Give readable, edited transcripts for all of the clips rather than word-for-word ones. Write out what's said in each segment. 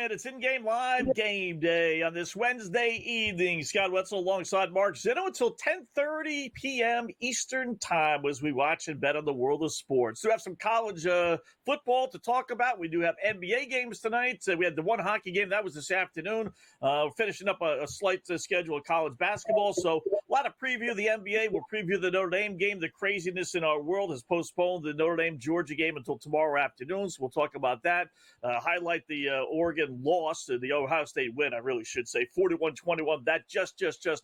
And it's in-game live game day on this Wednesday evening. Scott Wetzel alongside Mark Zinno until 10:30 p.m. Eastern time as we watch and bet on the world of sports. We have some college football to talk about. We do have NBA games tonight. We had the one hockey game. That was this afternoon. We're finishing up a slight schedule of college basketball. So a lot of preview of the NBA. We'll preview the Notre Dame game. The craziness in our world has postponed the Notre Dame-Georgia game until tomorrow afternoon. So we'll talk about that. Highlight the Oregon loss to the Ohio State win, I really should say, 41-21. That just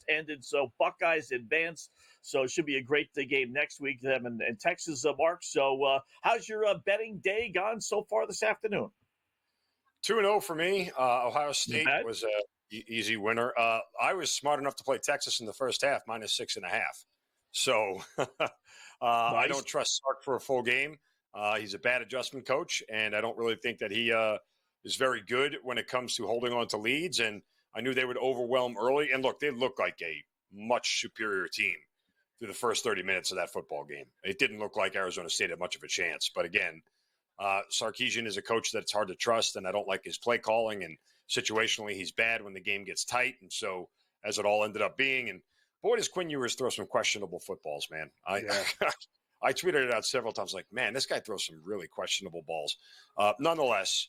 ended. So Buckeyes advance. So it should be a great game next week, them and Texas, Mark. So how's your betting day gone so far this afternoon? 2-0 for me. Ohio State was an easy winner. I was smart enough to play Texas in the first half, -6.5. So nice. I don't trust Sark for a full game. He's a bad adjustment coach, and I don't really think that he is very good when it comes to holding on to leads. And I knew they would overwhelm early. And look, they look like a much superior team through the first 30 minutes of that football game. It didn't look like Arizona State had much of a chance. But again, Sarkisian is a coach that's hard to trust, and I don't like his play calling. And situationally, he's bad when the game gets tight. And so, as it all ended up being, and boy, does Quinn Ewers throw some questionable footballs, man. I tweeted it out several times, like, man, this guy throws some really questionable balls. Nonetheless,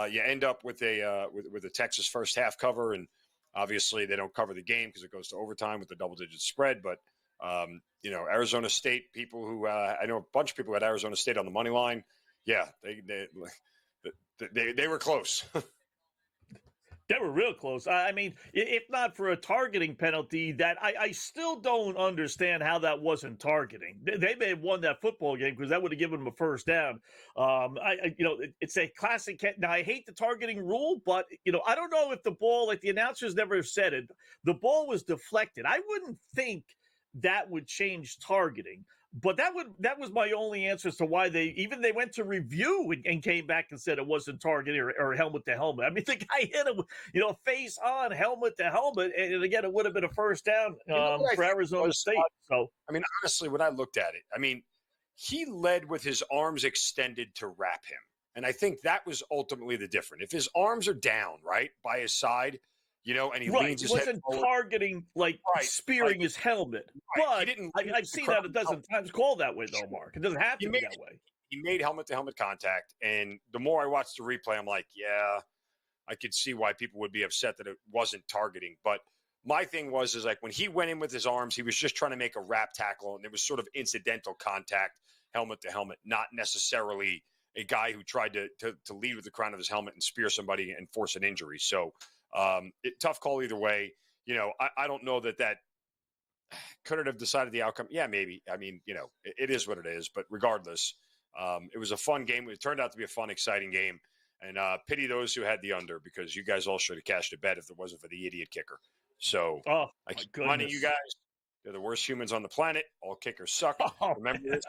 you end up with a Texas first half cover, and obviously they don't cover the game because it goes to overtime with the double-digit spread. But Arizona State people who I know a bunch of people had Arizona State on the money line. Yeah, they were close. They were real close. I mean, if not for a targeting penalty, that I still don't understand how that wasn't targeting. They may have won that football game because that would have given them a first down. It's a classic. Now, I hate the targeting rule, but I don't know if the ball, like the announcers never have said it, the ball was deflected. I wouldn't think that would change targeting. But that was my only answer as to why they went to review and came back and said it wasn't targeting or helmet to helmet. I mean, the guy hit him, face on, helmet to helmet, and again, it would have been a first down for Arizona State. So, I mean, honestly, when I looked at it, I mean, he led with his arms extended to wrap him, and I think that was ultimately the difference. If his arms are down, right, by his side, and he leans his head forward. Targeting, spearing his helmet. Right. But I've seen that a dozen times called that way, though, Mark. It doesn't have to be that way. He made helmet-to-helmet contact, and the more I watched the replay, I'm like, yeah, I could see why people would be upset that it wasn't targeting. But my thing was like when he went in with his arms, he was just trying to make a wrap tackle, and it was sort of incidental contact, helmet-to-helmet, not necessarily a guy who tried to lead with the crown of his helmet and spear somebody and force an injury. So, tough call either way. I don't know that could it have decided the outcome. Yeah, maybe. I mean, it is what it is. But regardless, it was a fun game. It turned out to be a fun, exciting game. And pity those who had the under because you guys all should have cashed a bet if it wasn't for the idiot kicker. So I keep reminding you guys, they're the worst humans on the planet. All kickers suck. Remember this.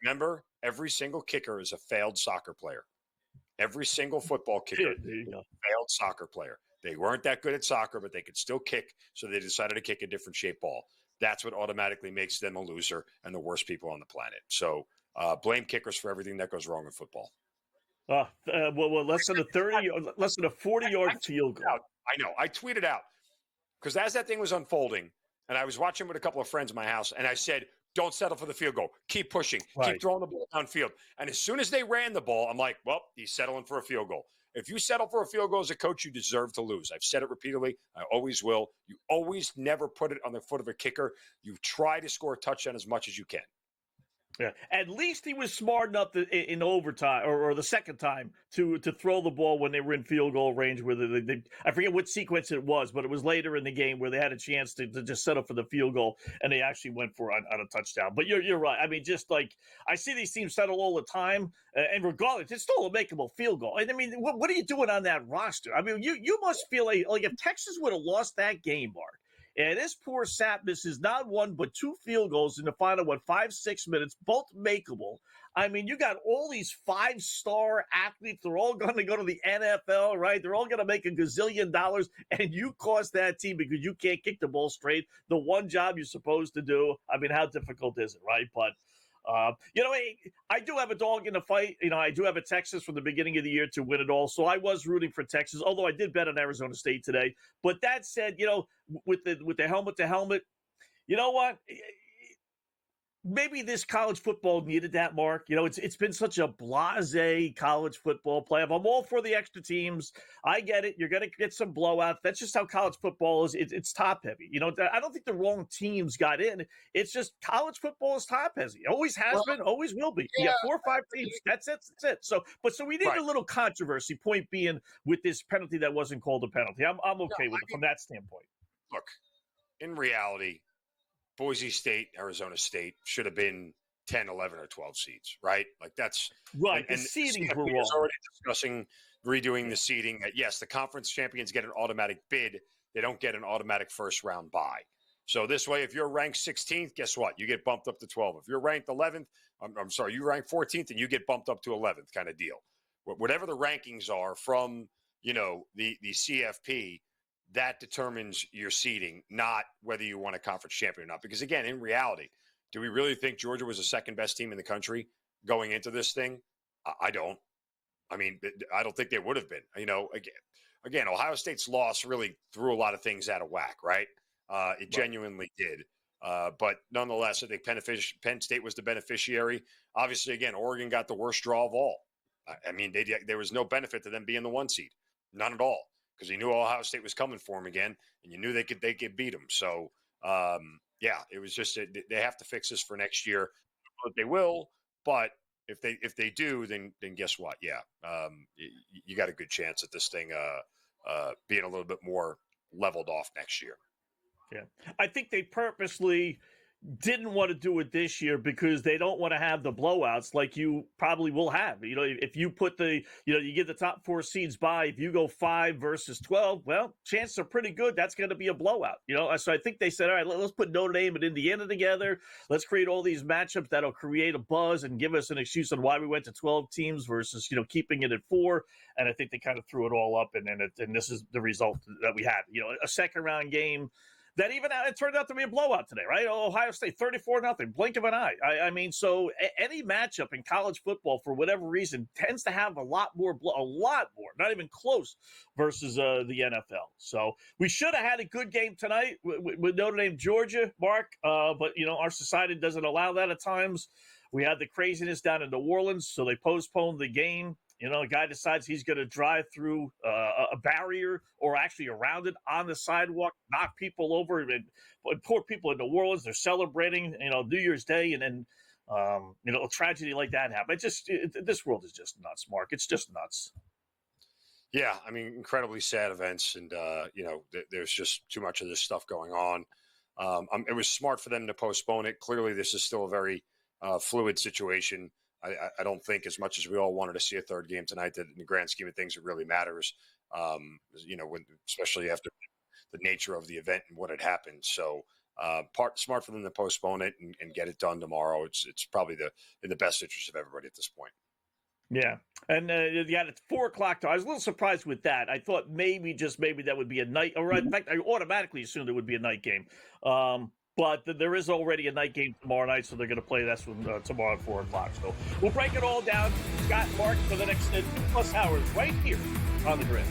Remember, every single kicker is a failed soccer player. Every single football kicker is a failed soccer player. They weren't that good at soccer, but they could still kick, so they decided to kick a different shaped ball. That's what automatically makes them a loser and the worst people on the planet. So blame kickers for everything that goes wrong in football. Less than a 40-yard field goal. I know. I tweeted out because as that thing was unfolding, and I was watching with a couple of friends in my house, and I said, don't settle for the field goal. Keep pushing. Right. Keep throwing the ball downfield. And as soon as they ran the ball, I'm like, well, he's settling for a field goal. If you settle for a field goal as a coach, you deserve to lose. I've said it repeatedly. I always will. You always never put it on the foot of a kicker. You try to score a touchdown as much as you can. Yeah, at least he was smart enough in overtime or the second time to throw the ball when they were in field goal range. Where I forget what sequence it was, but it was later in the game where they had a chance to just settle for the field goal, and they actually went for it on a touchdown. But you're right. I mean, just like I see these teams settle all the time, and regardless, it's still a makeable field goal. And I mean, what are you doing on that roster? I mean, you must feel like if Texas would have lost that game, Mark. And this poor sap misses not one but two field goals in the final, 5-6 minutes, both makeable. I mean, you got all these 5-star athletes. They're all going to go to the NFL, right? They're all going to make $1 gazillion, and you cost that team because you can't kick the ball straight. The one job you're supposed to do. I mean, how difficult is it, right? But I do have a dog in the fight. I do have a Texas from the beginning of the year to win it all. So I was rooting for Texas, although I did bet on Arizona State today. But that said, with the helmet to helmet, you know what? Maybe this college football needed that, Mark. It's been such a blasé college football playoff. I'm all for the extra teams. I get it. You're going to get some blowouts. That's just how college football is. It's top heavy. I don't think the wrong teams got in. It's just college football is top heavy. Always has been, always will be. You got 4 or 5 teams. That's it. That's it. So we need a little controversy. Point being, with this penalty that wasn't called a penalty. I'm okay with it from that standpoint. Look, in reality, Boise State, Arizona State should have been 10, 11, or 12 seeds, right? Like that's right. And the seedings were CFP wrong. is already discussing redoing the seeding. Yes, the conference champions get an automatic bid. They don't get an automatic first round bye. So this way, if you're ranked 16th, guess what? You get bumped up to 12. If you're ranked 11th, you rank 14th and you get bumped up to 11th, kind of deal. Whatever the rankings are from, the CFP, that determines your seeding, not whether you won a conference champion or not. Because again, in reality, do we really think Georgia was the second best team in the country going into this thing? I don't. I mean, I don't think they would have been. Again, Ohio State's loss really threw a lot of things out of whack, right? It genuinely did. But nonetheless, I think Penn State was the beneficiary. Obviously, again, Oregon got the worst draw of all. I mean, there was no benefit to them being the 1 seed, none at all. Because you knew Ohio State was coming for them again, and you knew they could beat them. So, it was just they have to fix this for next year. But they will. But if they do, then guess what? Yeah, you got a good chance at this thing being a little bit more leveled off next year. Yeah, I think they purposely didn't want to do it this year because they don't want to have the blowouts like you probably will have. If you put you give the top 4 seeds by, if you go 5 versus 12, well, chances are pretty good that's going to be a blowout. So I think they said, all right, let's put Notre Dame and Indiana together. Let's create all these matchups that'll create a buzz and give us an excuse on why we went to 12 teams versus, keeping it at 4. And I think they kind of threw it all up, and this is the result that we had. A second round game that even it turned out to be a blowout today, right? Ohio State 34-0, blink of an eye. I mean, so any matchup in college football, for whatever reason, tends to have a lot more, not even close, versus the NFL. So we should have had a good game tonight with Notre Dame, Georgia, Mark. But our society doesn't allow that at times. We had the craziness down in New Orleans, so they postponed the game. A guy decides he's going to drive through a barrier or actually around it on the sidewalk, knock people over. And poor people in New Orleans, they're celebrating, New Year's Day, and then, a tragedy like that happened. This world is just nuts, Mark. It's just nuts. Yeah, I mean, incredibly sad events, and there's just too much of this stuff going on. It was smart for them to postpone it. Clearly, this is still a very fluid situation. I don't think, as much as we all wanted to see a third game tonight, that in the grand scheme of things, it really matters. Especially after the nature of the event and what had happened. So, smart for them to postpone it and get it done tomorrow. It's probably in the best interest of everybody at this point. Yeah. And it's 4:00. I was a little surprised with that. I thought maybe that would be a night, or in fact, I automatically assumed it would be a night game. But there is already a night game tomorrow night, so they're going to play this one tomorrow at 4:00. So we'll break it all down. Scott and Mark for the next 2+ hours right here on the Grid.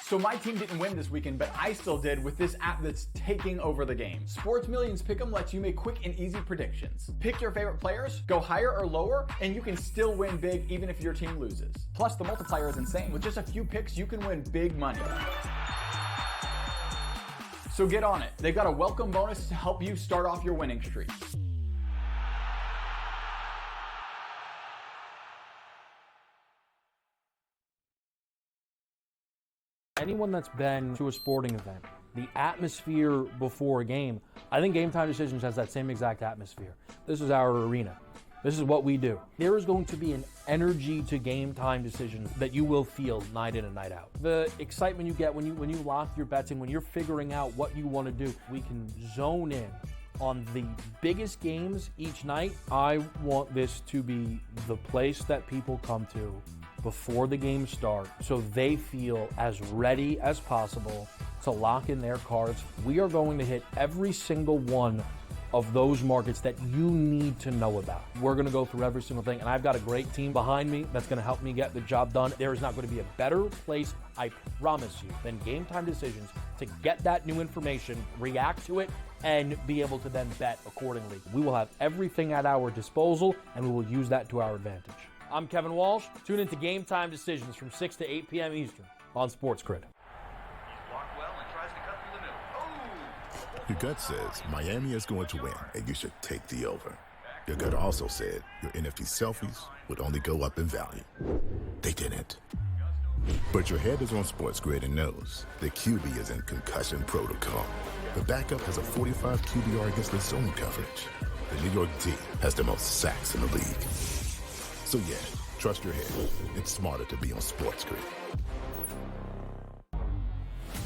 So my team didn't win this weekend, but I still did with this app that's taking over the game. Sports Millions Pick'em lets you make quick and easy predictions. Pick your favorite players, go higher or lower, and you can still win big even if your team loses. Plus, the multiplier is insane. With just a few picks, you can win big money. So get on it. They've got a welcome bonus to help you start off your winning streak. Anyone that's been to a sporting event, the atmosphere before a game, I think Game Time Decisions has that same exact atmosphere. This is our arena. This is what we do. There is going to be an energy to game time decisions that you will feel night in and night out. The excitement you get when you lock your bets and when you're figuring out what you want to do, we can zone in on the biggest games each night. I want this to be the place that people come to before the games start so they feel as ready as possible to lock in their cards. We are going to hit every single one of those markets that you need to know about. We're going to go through every single thing, and I've got a great team behind me that's going to help me get the job done. There is not going to be a better place, I promise you, than Game Time Decisions to get that new information, react to it, and be able to then bet accordingly. We will have everything at our disposal, and we will use that to our advantage. I'm Kevin Walsh. Tune into Game Time Decisions from 6 to 8 p.m. Eastern on SportsGrid. Your gut says Miami is going to win, and you should take the over. Your gut also said your NFT selfies would only go up in value. They didn't. But your head is on SportsGrid and knows the QB is in concussion protocol. The backup has a 45 QBR against the zone coverage. The New York D has the most sacks in the league. So yeah, trust your head. It's smarter to be on SportsGrid.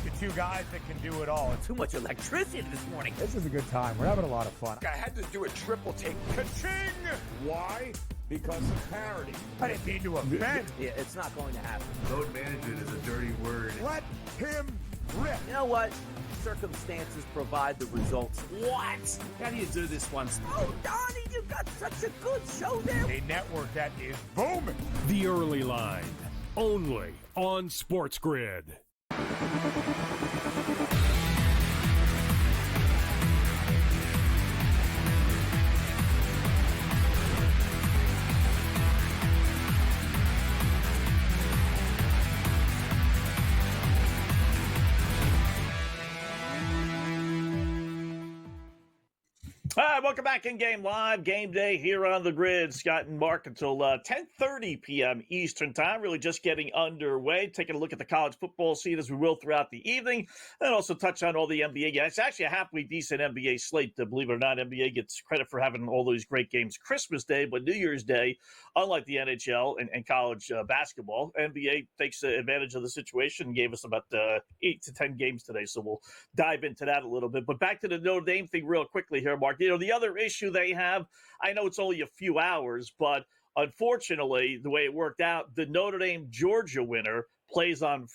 The two guys that can do it all. Too much electricity this morning. This is a good time. We're having a lot of fun. I had to do a triple take. Ka-ching! Why? Because of parity. I didn't mean to offend. Yeah, it's not going to happen. Load management is a dirty word. Let him rip. You know what? Circumstances provide the results. What? How do you do this once? Oh, Donnie, you got such a good show there. A network that is booming. The Early Line, only on SportsGrid. All right, welcome back in Game Live. Game Day here on the grid. Scott and Mark until 10:30 p.m. Eastern Time. Really just getting underway. Taking a look at the college football scene as we will throughout the evening. And also touch on all the NBA games. It's actually a halfway decent NBA slate, believe it or not. NBA gets credit for having all those great games Christmas Day, but New Year's Day, unlike the NHL and college basketball, NBA takes advantage of the situation and gave us about 8 to 10 games today. So we'll dive into that a little bit. But back to the Notre Dame thing real quickly here, Mark. You know, the other issue they have, I know it's only a few hours, but unfortunately, the way it worked out, the Notre Dame-Georgia winner plays on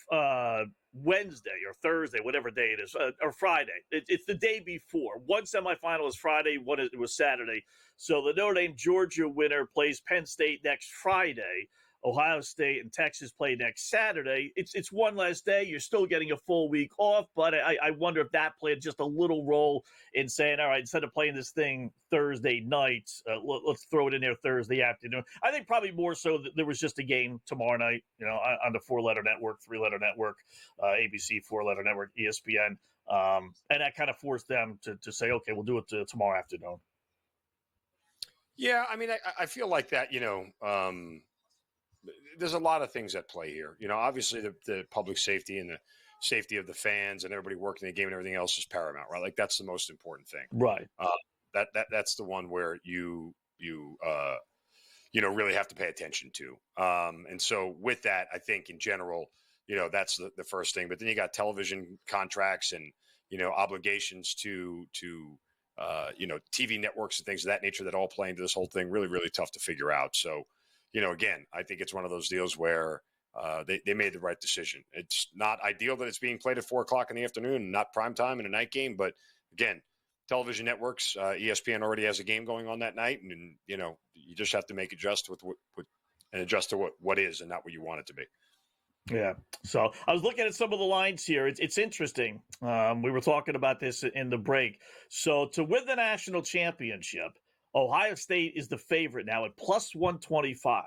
Wednesday or Thursday, whatever day it is, or Friday. It's the day before. One semifinal is Friday, one was Saturday. So the Notre Dame-Georgia winner plays Penn State next Friday. Ohio State and Texas play next Saturday. It's one less day. You're still getting a full week off, but I wonder if that played just a little role in saying, all right, instead of playing this thing Thursday night, let's throw it in there Thursday afternoon. I think probably more so that there was just a game tomorrow night, you know, on the four-letter network, three-letter network, ABC, four-letter network, ESPN, and that kind of forced them to say, okay, we'll do it tomorrow afternoon. Yeah, I mean, I feel like that, you know, there's a lot of things at play here. You know, obviously the public safety and the safety of the fans and everybody working the game and everything else is paramount, right? Like that's the most important thing. Right. That's the one where you really have to pay attention to. And so with that, I think in general, you know, that's the first thing. But then you got television contracts and, you know, obligations to TV networks and things of that nature that all play into this whole thing. Really, really tough to figure out. So, you know, again, I think it's one of those deals where they made the right decision. It's not ideal that it's being played at 4:00 in the afternoon, not prime time in a night game. But again, television networks, ESPN already has a game going on that night, and you know, you just have to make adjust adjust to what is and not what you want it to be. Yeah. So I was looking at some of the lines here. It's interesting. We were talking about this in the break. So to win the national championship, Ohio State is the favorite now at plus 125.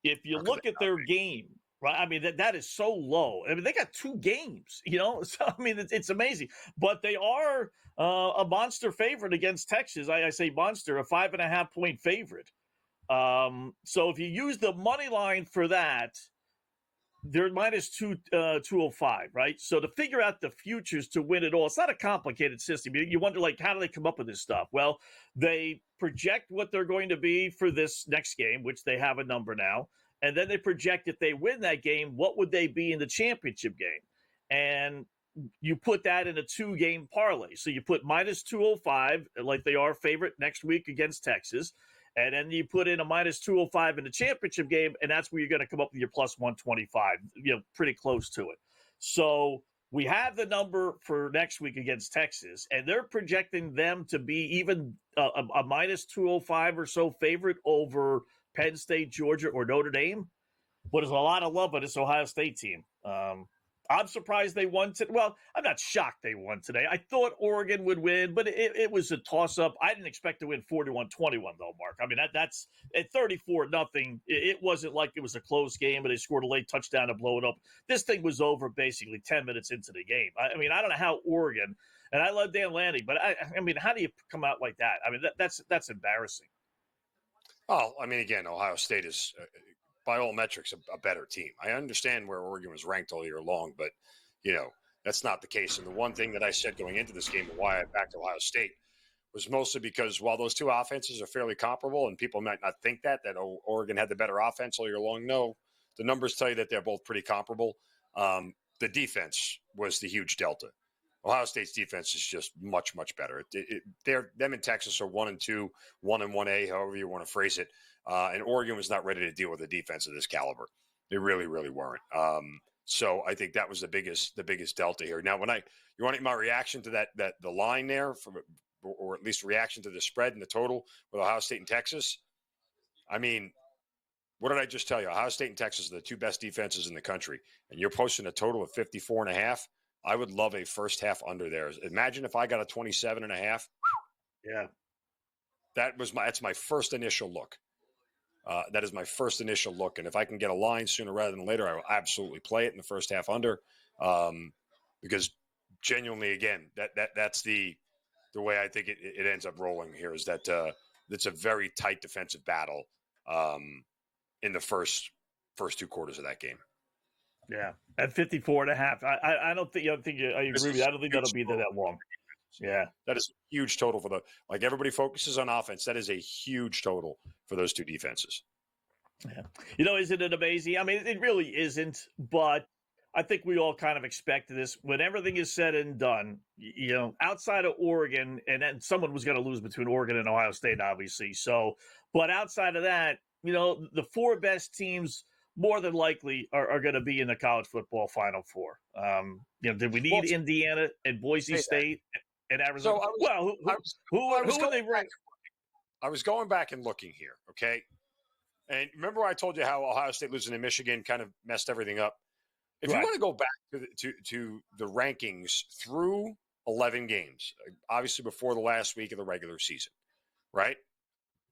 If you look at their game, right, I mean, that is so low. I mean, they got 2 games, you know, so I mean, it's amazing. But they are a monster favorite against Texas. I say monster, a 5.5-point favorite. So if you use the money line for that, they're minus 205, right? So to figure out the futures to win it all, it's not a complicated system. You wonder, like, how do they come up with this stuff? Well, they project what they're going to be for this next game, which they have a number now. And then they project if they win that game, what would they be in the championship game? And you put that in a 2-game parlay. So you put minus 205, like they are favorite next week against Texas. And then you put in a minus 205 in the championship game, and that's where you're going to come up with your plus 125, pretty close to it. So we have the number for next week against Texas, and they're projecting them to be even a minus 205 or so favorite over Penn State, Georgia, or Notre Dame. But there's a lot of love on this Ohio State team. I'm surprised they won today. Well, I'm not shocked they won today. I thought Oregon would win, but it was a toss-up. I didn't expect to win 41-21, though, Mark. I mean, that's at 34-0. It wasn't like it was a close game, and they scored a late touchdown to blow it up. This thing was over basically 10 minutes into the game. I mean, I don't know how Oregon, and I love Dan Lanning, but I mean, how do you come out like that? I mean, that's embarrassing. Oh, I mean, again, Ohio State is by all metrics, a better team. I understand where Oregon was ranked all year long, but, that's not the case. And the one thing that I said going into this game and why I backed Ohio State was mostly because while those two offenses are fairly comparable, and people might not think that Oregon had the better offense all year long, no, the numbers tell you that they're both pretty comparable. The defense was the huge delta. Ohio State's defense is just much, much better. Them and Texas are 1-2, 1-1A, however you want to phrase it. And Oregon was not ready to deal with a defense of this caliber. They really, really weren't. So I think that was the biggest delta here. Now, you want my reaction to that the line there, or at least reaction to the spread and the total with Ohio State and Texas. I mean, what did I just tell you? Ohio State and Texas are the two best defenses in the country, and you're posting a total of 54.5. I would love a first half under there. Imagine if I got a 27.5. Yeah, that's my first initial look. That is my first initial look, and if I can get a line sooner rather than later, I will absolutely play it in the first half under, because genuinely, again, that's the way I think it ends up rolling here is that it's a very tight defensive battle in the first two quarters of that game. Yeah, at 54.5, I don't think I agree with you. I don't think that'll be there that long. Yeah, that is a huge total for everybody focuses on offense. That is a huge total for those two defenses. Yeah, isn't it amazing? I mean, it really isn't, but I think we all kind of expected this. When everything is said and done, outside of Oregon, and then someone was going to lose between Oregon and Ohio State, obviously. So, but outside of that, the four best teams more than likely are going to be in the college football Final Four. Did we need Indiana and Boise State and Arizona? So who are they ranked? I was going back and looking here, okay? And remember I told you how Ohio State losing to Michigan kind of messed everything up? If you want to go back to the rankings through 11 games, obviously before the last week of the regular season, right?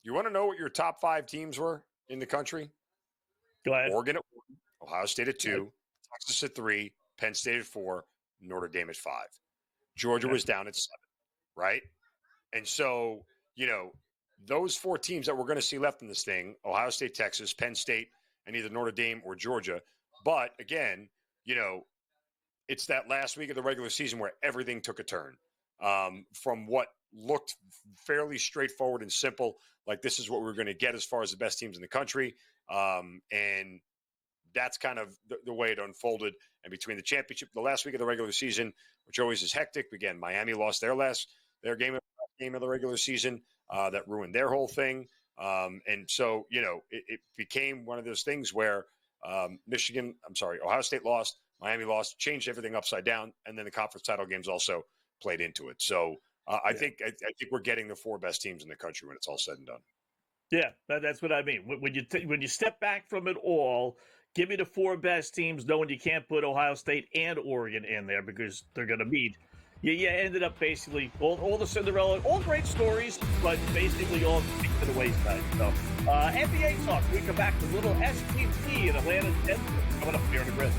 You want to know what your top 5 teams were in the country? Go ahead. Oregon at 1, Ohio State at 2, Texas at 3, Penn State at 4, Notre Dame at 5. Georgia was down at 7, right? And so, those 4 teams that we're going to see left in this thing, Ohio State, Texas, Penn State, and either Notre Dame or Georgia. But again, it's that last week of the regular season where everything took a turn from what looked fairly straightforward and simple. Like this is what we're going to get as far as the best teams in the country. And that's kind of the way it unfolded. And between the championship, the last week of the regular season, which always is hectic. Again, Miami lost their game of the regular season. That ruined their whole thing. And so, it became one of those things where Ohio State lost, Miami lost, changed everything upside down. And then the conference title games also played into it. So I think we're getting the 4 best teams in the country when it's all said and done. Yeah, that's what I mean. When you step back from it all, give me the 4 best teams, knowing you can't put Ohio State and Oregon in there because they're going to meet. You ended up basically all the Cinderella, all great stories, but basically all to the wayside. So, NBA talk. We come back to a little STT in Atlanta, Denver, coming up here in the Grid.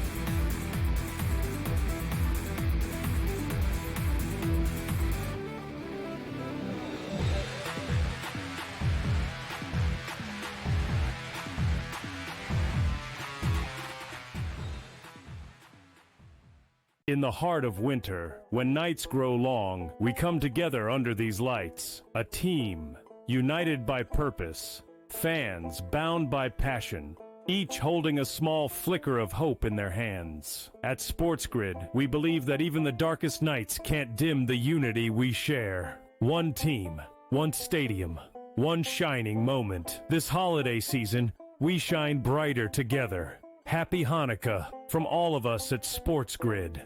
In the heart of winter, when nights grow long, we come together under these lights. A team, united by purpose. Fans bound by passion. Each holding a small flicker of hope in their hands. At SportsGrid, we believe that even the darkest nights can't dim the unity we share. One team, one stadium, one shining moment. This holiday season, we shine brighter together. Happy Hanukkah from all of us at SportsGrid.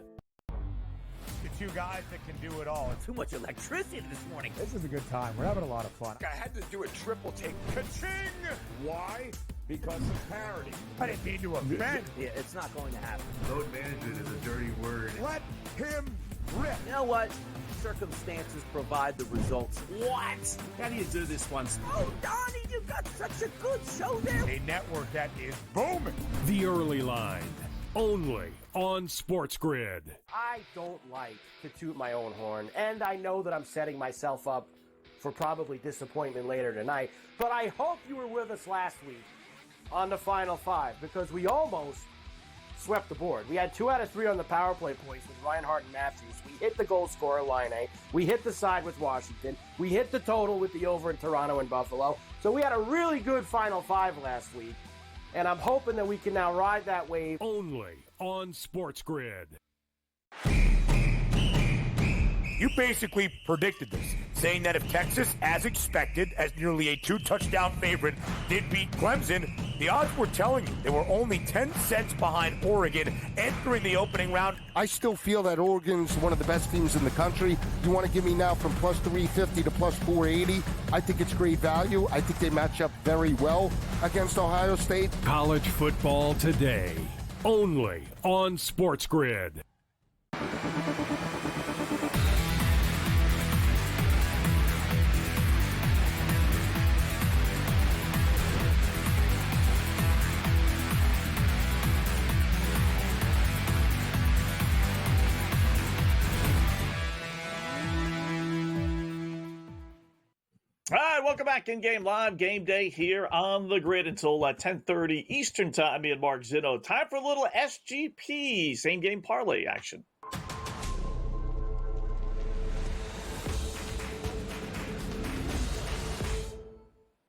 The two guys that can do it all. Too much electricity this morning. This is a good time. We're having a lot of fun. I had to do a triple take. Ka-ching! Why? Because of parity. I didn't mean to offend. Yeah, it's not going to happen. Load management is a dirty word. Let him rip. You know what? Circumstances provide the results. What? How do you do this one? Oh, Donnie, you got such a good show there. A network that is booming. The Early Line, only on SportsGrid. I don't like to toot my own horn, and I know that I'm setting myself up for probably disappointment later tonight, but I hope you were with us last week on the Final Five, because we almost swept the board. We had 2 out of 3 on the power play points with Reinhart and Matthews. We hit the goal scorer line A. We hit the side with Washington. We hit the total with the over in Toronto and Buffalo. So we had a really good Final Five last week, and I'm hoping that we can now ride that wave. Only on SportsGrid. You basically predicted this, saying that if Texas, as expected, as nearly a 2-touchdown favorite, did beat Clemson, the odds were telling you they were only 10 cents behind Oregon entering the opening round. I still feel that Oregon's one of the best teams in the country. You want to give me now from plus 350 to plus 480? I think it's great value. I think they match up very well against Ohio State. College football today, only on SportsGrid. All right, welcome back in Game Live. Game Day here on the grid until 10:30 Eastern Time. Me and Mark Zinno. Time for a little SGP, same game parlay action.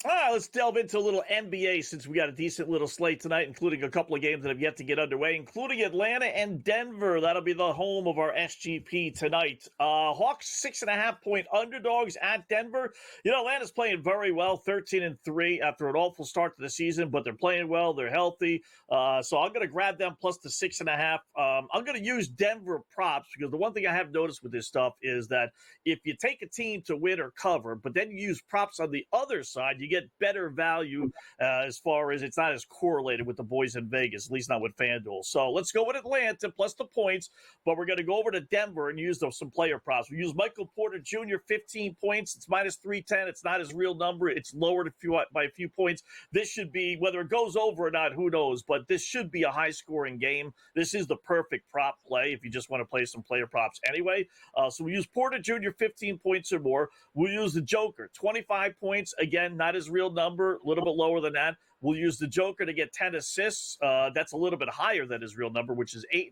All right, let's delve into a little NBA since we got a decent little slate tonight, including a couple of games that have yet to get underway, including Atlanta and Denver. That'll be the home of our SGP tonight. Hawks 6.5-point underdogs at Denver. You know, Atlanta's playing very well, 13-3 after an awful start to the season, but they're playing well. They're healthy. So I'm going to grab them plus the 6.5. I'm going to use Denver props because the one thing I have noticed with this stuff is that if you take a team to win or cover, but then you use props on the other side, you get better value as far as it's not as correlated with the boys in Vegas, at least not with FanDuel. So let's go with Atlanta plus the points, but we're going to go over to Denver and use some player props. We use Michael Porter Jr., 15 points. It's minus 310. It's not his real number. It's lowered by a few points. This should be, whether it goes over or not, who knows, but this should be a high-scoring game. This is the perfect prop play if you just want to play some player props anyway. So we use Porter Jr., 15 points or more. We'll use the Joker, 25 points. Again, not his real number, a little bit lower than that. We'll use the Joker to get 10 assists. That's a little bit higher than his real number, which is 8.5.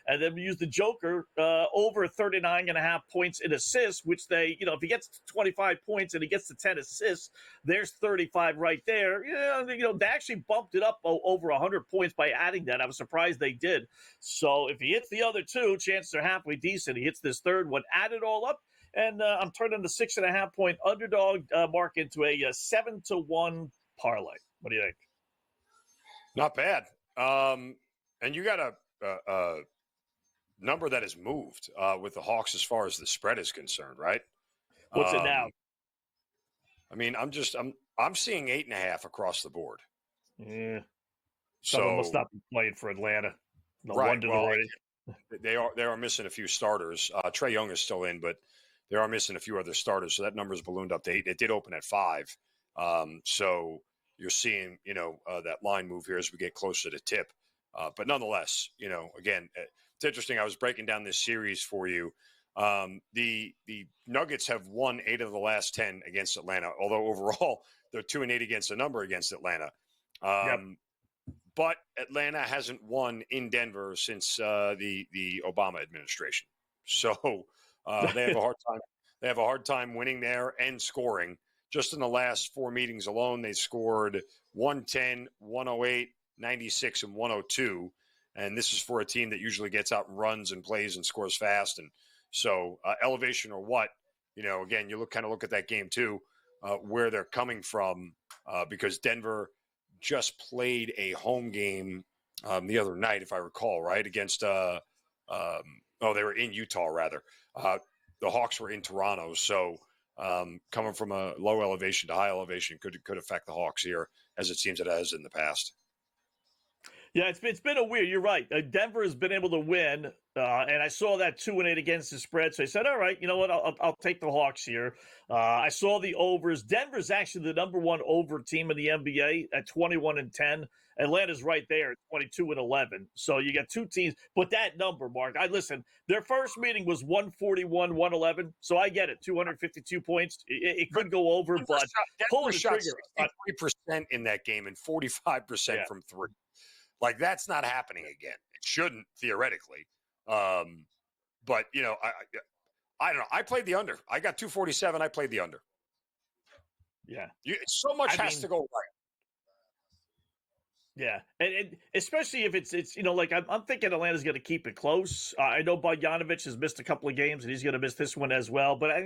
And then we use the Joker over 39.5 points in assists, which they, if he gets to 25 points and he gets to 10 assists, there's 35 right there. They actually bumped it up over 100 points by adding that. I was surprised they did. So if he hits the other two, chances are halfway decent. He hits this third one, add it all up. And I'm turning the 6.5-point underdog mark into a 7-1 parlay. What do you think? Not bad. And you got a number that has moved with the Hawks as far as the spread is concerned, right? What's it now? I mean, I'm seeing 8.5 across the board. Yeah. So someone must not be playing for Atlanta. No wonder they are missing a few starters. Trae Young is still in, but they are missing a few other starters. So that number's ballooned up to 8. It did open at 5. So you're seeing, that line move here as we get closer to tip. But nonetheless, again, it's interesting. I was breaking down this series for you. The Nuggets have won 8 of the last 10 against Atlanta, although overall they're 2-8 against the number against Atlanta. Yep. but Atlanta hasn't won in Denver since the Obama administration. So they have a hard time. They have a hard time winning there and scoring. Just in the last 4 meetings alone, they scored 110, 108, 96, and 102. And this is for a team that usually gets out and runs and plays and scores fast. And so elevation or what, again, you look at that game too, where they're coming from, because Denver just played a home game the other night, if I recall, right, against they were in Utah, rather. The Hawks were in Toronto. So coming from a low elevation to high elevation could affect the Hawks here, as it seems it has in the past. Yeah, it's been a weird. You're right. Denver has been able to win, and I saw that 2-8 against the spread. So I said, all right, you know what? I'll take the Hawks here. I saw the overs. Denver's actually the number one over team in the NBA at 21-10. Atlanta's right there at 22-11. So you got two teams, but that number, Mark. Listen. Their first meeting was 141-111. So I get it, 252 points. It could go over, but pull the trigger. 63% in that game and 45% from three. Like, that's not happening again. It shouldn't, theoretically. But, I don't know. I played the under. I got 247. I played the under. Yeah. So much has to go right. Yeah. And especially if it's like I'm thinking Atlanta's going to keep it close. I know Bogdanovic has missed a couple of games, and he's going to miss this one as well. But I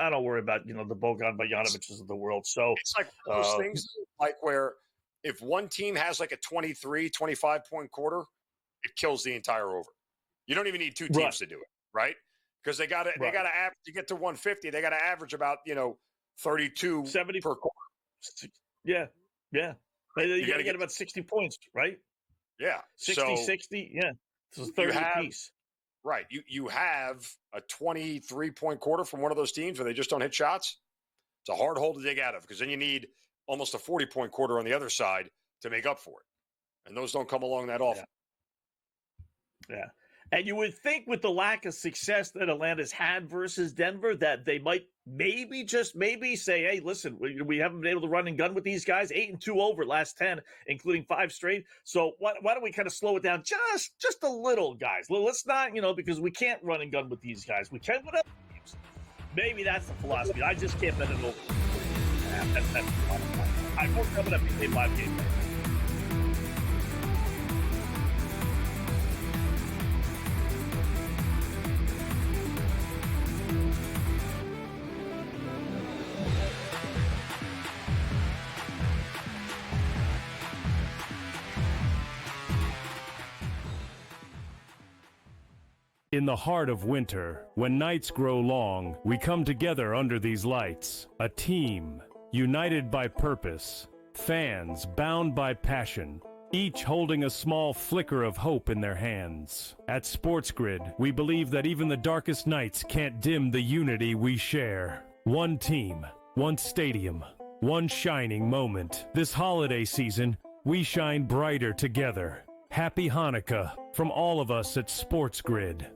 don't worry about, the Bogan Bogdanovics of the world. So it's like one of those things like where – if one team has like a 23, 25-point quarter, it kills the entire over. You don't even need two teams to do it, right? Because they got to average to get to 150. They got to average about 32 70 per quarter. Yeah. You got to get about 60 points, right? Yeah, 60. Yeah, so 30 apiece. Right. You have a 23-point quarter from one of those teams where they just don't hit shots. It's a hard hole to dig out of, because then you need almost a 40-point quarter on the other side to make up for it. And those don't come along that often. Yeah. And you would think with the lack of success that Atlanta's had versus Denver that they might maybe say, hey, listen, we haven't been able to run and gun with these guys. 8-2 over last 10, including 5 straight. So why don't we kind of slow it down just a little, guys? Let's not, because we can't run and gun with these guys. We can with other teams. Maybe that's the philosophy. I just can't bet it over. That's I won't coming up in 5 games. In the heart of winter, when nights grow long, we come together under these lights. A team, united by purpose. Fans bound by passion. Each holding a small flicker of hope in their hands. At SportsGrid, we believe that even the darkest nights can't dim the unity we share. One team, one stadium, one shining moment. This holiday season, we shine brighter together. Happy Hanukkah from all of us at SportsGrid.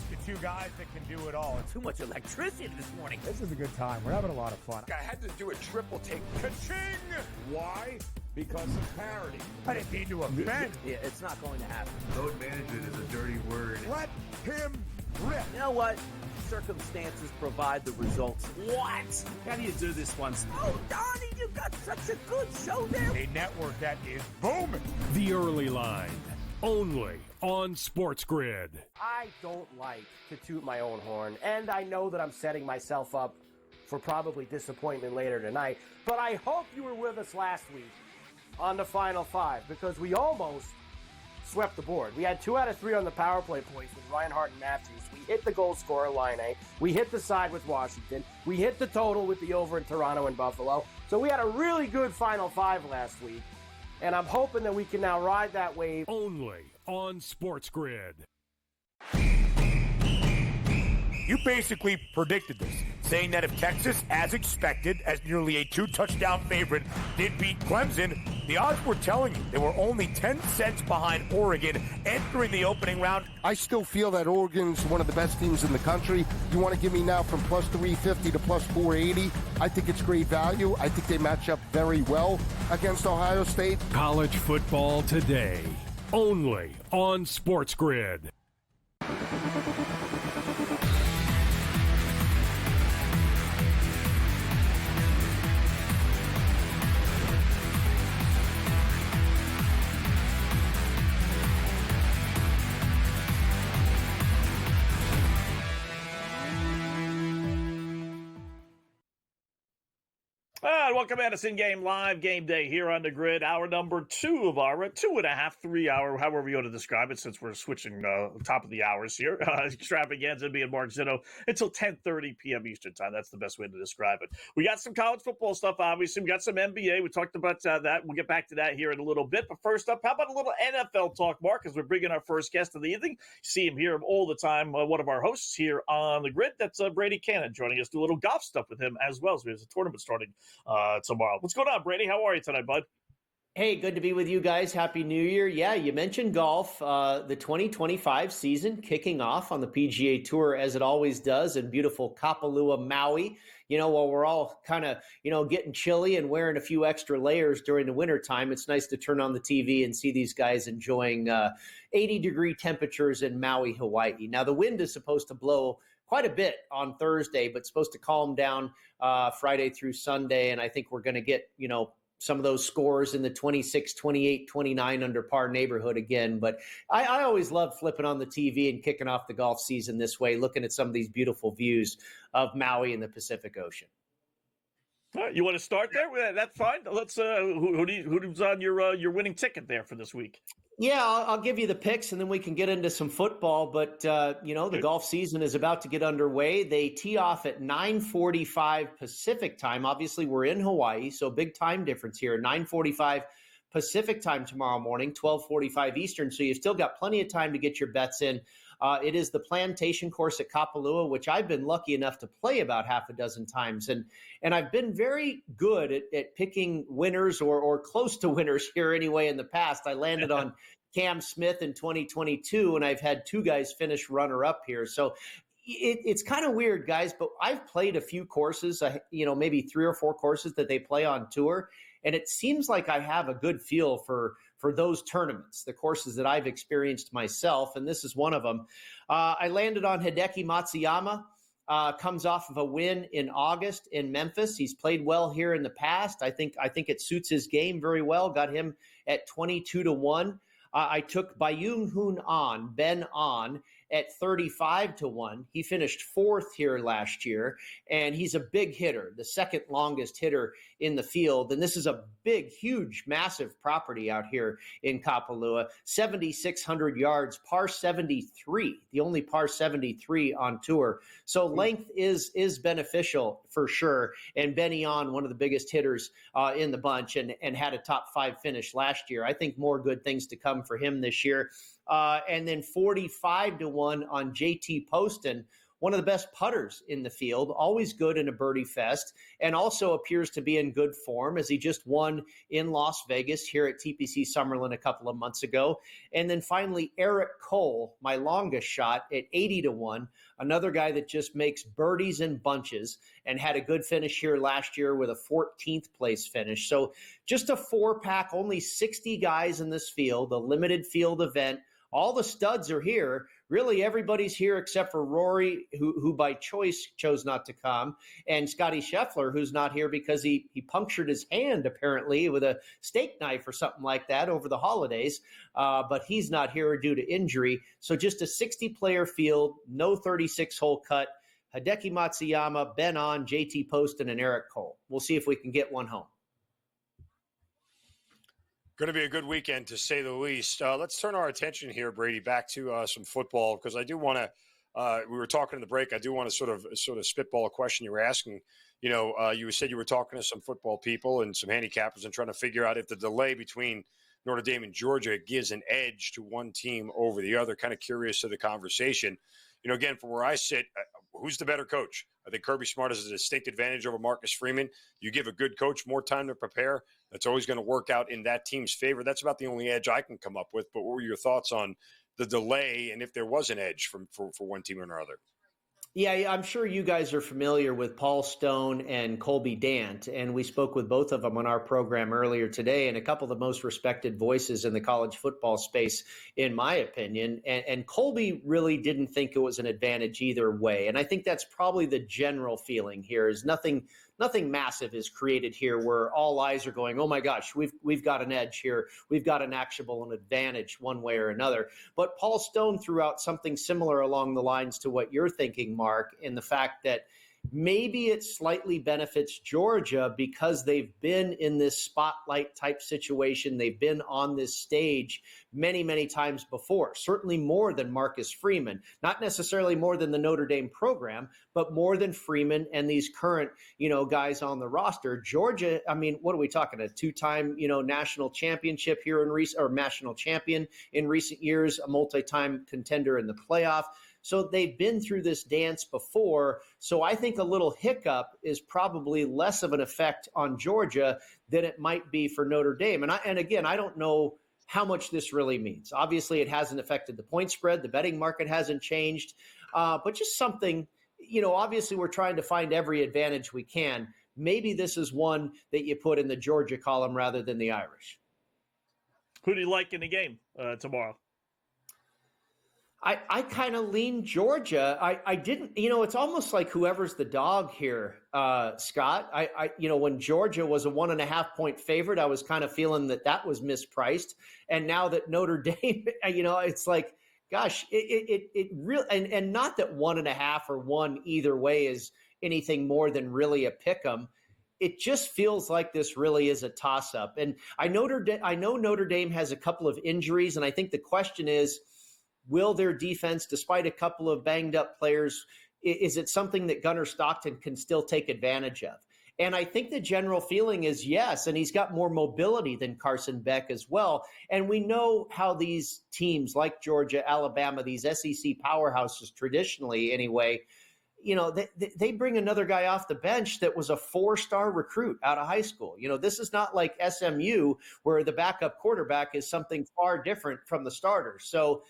The two guys that can do it all. Too much electricity this morning. This is a good time. We're having a lot of fun. I had to do a triple take. Ka-ching! Why? Because of parity. I didn't mean to offend. Yeah, it's not going to happen. Load management is a dirty word. Let him rip. You know what? Circumstances provide the results. What? How do you do this once? Oh, Donnie, you got such a good show there. A network that is booming. The Early Line, only on SportsGrid. I don't like to toot my own horn, and I know that I'm setting myself up for probably disappointment later tonight, but I hope you were with us last week on the Final Five, because we almost swept the board. We had 2 out of 3 on the power play points with Reinhart and Matthews. We hit the goal scorer line A. We hit the side with Washington. We hit the total with the over in Toronto and Buffalo. So we had a really good Final Five last week, and I'm hoping that we can now ride that wave. Only on SportsGrid. You basically predicted this, saying that if Texas, as expected, as nearly a 2-touchdown favorite, did beat Clemson, the odds were telling you they were only 10 cents behind Oregon entering the opening round. I still feel that Oregon's one of the best teams in the country. You want to give me now from plus 350 to plus 480? I think it's great value. I think they match up very well against Ohio State. College football today, only on SportsGrid. Welcome Madison Game Live, Game Day here on the Grid. Hour number 2 of our 2.5, 3 hour, however you want to describe it, since we're switching top of the hours here. Extravaganza being Mark Zinno until 10:30 p.m. Eastern time. That's the best way to describe it. We got some college football stuff, obviously. We got some NBA. We talked about that. We'll get back to that here in a little bit. But first up, how about a little NFL talk, Mark, as we're bringing our first guest of the evening. See him here all the time. One of our hosts here on the Grid. That's Brady Kannon joining us. Do a little golf stuff with him as well. So there's a tournament starting tomorrow. What's going on, Brady? How are you tonight, bud? Hey, good to be with you guys. Happy New Year. Yeah, you mentioned golf. The 2025 season kicking off on the PGA Tour as it always does in beautiful Kapalua, Maui. You know, while we're all kind of, getting chilly and wearing a few extra layers during the wintertime, it's nice to turn on the TV and see these guys enjoying 80-degree temperatures in Maui, Hawaii. Now, the wind is supposed to blow quite a bit on Thursday, but supposed to calm down Friday through Sunday. And I think we're going to get, some of those scores in the 26, 28, 29 under par neighborhood again. But I always love flipping on the TV and kicking off the golf season this way, looking at some of these beautiful views of Maui and the Pacific Ocean. All right, you want to start there? That's fine. Let's. Who's on your winning ticket there for this week? Yeah, I'll give you the picks, and then we can get into some football. But, the golf season is about to get underway. They tee off at 9:45 Pacific time. Obviously, we're in Hawaii, so big time difference here. 9:45 Pacific time tomorrow morning, 12:45 Eastern. So you've still got plenty of time to get your bets in. It is the Plantation course at Kapalua, which I've been lucky enough to play about half a dozen times. And I've been very good at picking winners or close to winners here anyway in the past. I landed on Cam Smith in 2022, and I've had two guys finish runner-up here. So it's kind of weird, guys, but I've played a few courses, maybe 3 or 4 courses that they play on tour, and it seems like I have a good feel for those tournaments, the courses that I've experienced myself, and this is one of them. I landed on Hideki Matsuyama, comes off of a win in August in Memphis. He's played well here in the past. I think it suits his game very well. Got him at 22-1. I took Bayung-Hoon Ben An at 35-1. He finished 4th here last year, and he's a big hitter, the second longest hitter in the field. And this is a big, huge, massive property out here in Kapalua, 7,600 yards, par 73, the only par 73 on tour. So length is beneficial for sure. And Ben An, one of the biggest hitters in the bunch, and had a top 5 finish last year. I think more good things to come for him this year. And then 45-1 on JT Poston, one of the best putters in the field, always good in a birdie fest, and also appears to be in good form as he just won in Las Vegas here at TPC Summerlin a couple of months ago. And then finally, Eric Cole, my longest shot at 80-1, another guy that just makes birdies in bunches and had a good finish here last year with a 14th place finish. So just a 4-pack, only 60 guys in this field, a limited field event. All the studs are here. Really, everybody's here except for Rory, who by choice chose not to come, and Scotty Scheffler, who's not here because he punctured his hand, apparently, with a steak knife or something like that over the holidays. But he's not here due to injury. So just a 60-player field, no 36-hole cut. Hideki Matsuyama, Ben An, JT Poston, and Eric Cole. We'll see if we can get one home. Going to be a good weekend, to say the least. Let's turn our attention here, Brady, back to some football, because I do want to. We were talking in the break. I do want to sort of spitball a question you were asking. You said you were talking to some football people and some handicappers and trying to figure out if the delay between Notre Dame and Georgia gives an edge to one team over the other. Kind of curious to the conversation. Again, from where I sit, who's the better coach? I think Kirby Smart has a distinct advantage over Marcus Freeman. You give a good coach more time to prepare, that's always going to work out in that team's favor. That's about the only edge I can come up with. But what were your thoughts on the delay and if there was an edge for one team or another? Yeah, I'm sure you guys are familiar with Paul Stone and Colby Dant, and we spoke with both of them on our program earlier today, and a couple of the most respected voices in the college football space, in my opinion. And Colby really didn't think it was an advantage either way, and I think that's probably the general feeling here. Is nothing massive is created here where all eyes are going, oh my gosh, we've got an edge here. We've got an actionable advantage one way or another. But Paul Stone threw out something similar along the lines to what you're thinking, Mark, in the fact that maybe it slightly benefits Georgia because they've been in this spotlight type situation. They've been on this stage many, many times before, certainly more than Marcus Freeman, not necessarily more than the Notre Dame program, but more than Freeman and these current, guys on the roster. Georgia, I mean, what are we talking? A two-time, national championship here or national champion in recent years, a multi-time contender in the playoff. So they've been through this dance before. So I think a little hiccup is probably less of an effect on Georgia than it might be for Notre Dame. And again, I don't know how much this really means. Obviously, it hasn't affected the point spread. The betting market hasn't changed. But just something, obviously we're trying to find every advantage we can. Maybe this is one that you put in the Georgia column rather than the Irish. Who do you like in the game tomorrow? I kind of lean Georgia. I didn't, it's almost like whoever's the dog here, Scott. When Georgia was a 1.5 point favorite, I was kind of feeling that was mispriced. And now that Notre Dame, it's like, gosh, it really, and not that 1.5 or 1 either way is anything more than really a pick 'em. It just feels like this really is a toss up. And I know Notre Dame has a couple of injuries. And I think the question is, will their defense, despite a couple of banged up players, is it something that Gunnar Stockton can still take advantage of? And I think the general feeling is yes, and he's got more mobility than Carson Beck as well. And we know how these teams like Georgia, Alabama, these SEC powerhouses traditionally anyway, they bring another guy off the bench that was a 4-star recruit out of high school. This is not like SMU where the backup quarterback is something far different from the starter. So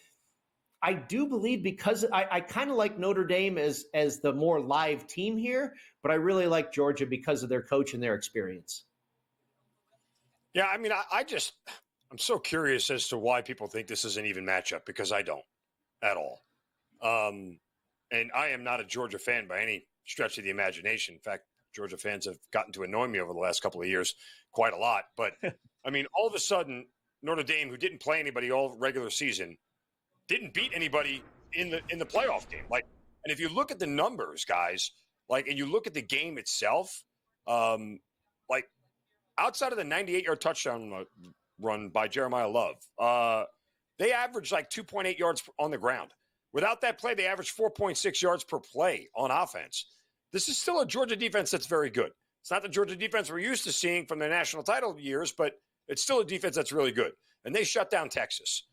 I do believe, because I kind of like Notre Dame as the more live team here, but I really like Georgia because of their coach and their experience. Yeah, I mean, I'm so curious as to why people think this is an even matchup, because I don't at all. And I am not a Georgia fan by any stretch of the imagination. In fact, Georgia fans have gotten to annoy me over the last couple of years quite a lot. But, I mean, all of a sudden, Notre Dame, who didn't play anybody all regular season, didn't beat anybody in the playoff game. And if you look at the numbers, guys, and you look at the game itself, outside of the 98-yard touchdown run by Jeremiah Love, they averaged 2.8 yards on the ground. Without that play, they averaged 4.6 yards per play on offense. This is still a Georgia defense that's very good. It's not the Georgia defense we're used to seeing from the national title years, but it's still a defense that's really good. And they shut down Texas,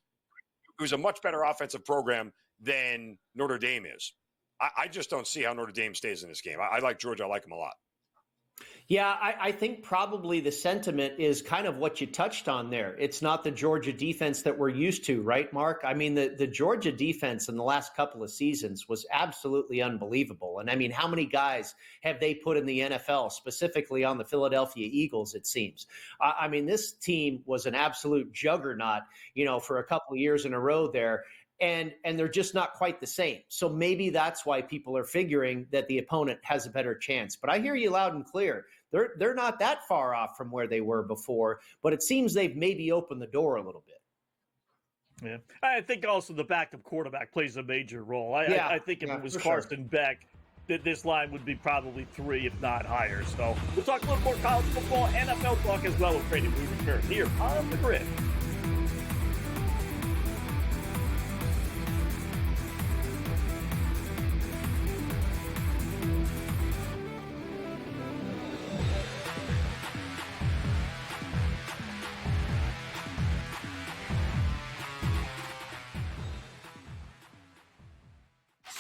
who's a much better offensive program than Notre Dame is. I just don't see how Notre Dame stays in this game. I like Georgia. I like them a lot. Yeah, I think probably the sentiment is kind of what you touched on there. It's not the Georgia defense that we're used to, right, Mark? I mean, the Georgia defense in the last couple of seasons was absolutely unbelievable. And I mean, how many guys have they put in the NFL, specifically on the Philadelphia Eagles, it seems? I mean, this team was an absolute juggernaut, for a couple of years in a row there. And they're just not quite the same. So maybe that's why people are figuring that the opponent has a better chance. But I hear you loud and clear. They're not that far off from where they were before, but it seems they've maybe opened the door a little bit. Yeah, I think also the backup quarterback plays a major role. I think if it was Carson Beck, this line would be probably 3, if not higher. So we'll talk a little more college football, NFL talk as well with Brady. We return here on the Grid.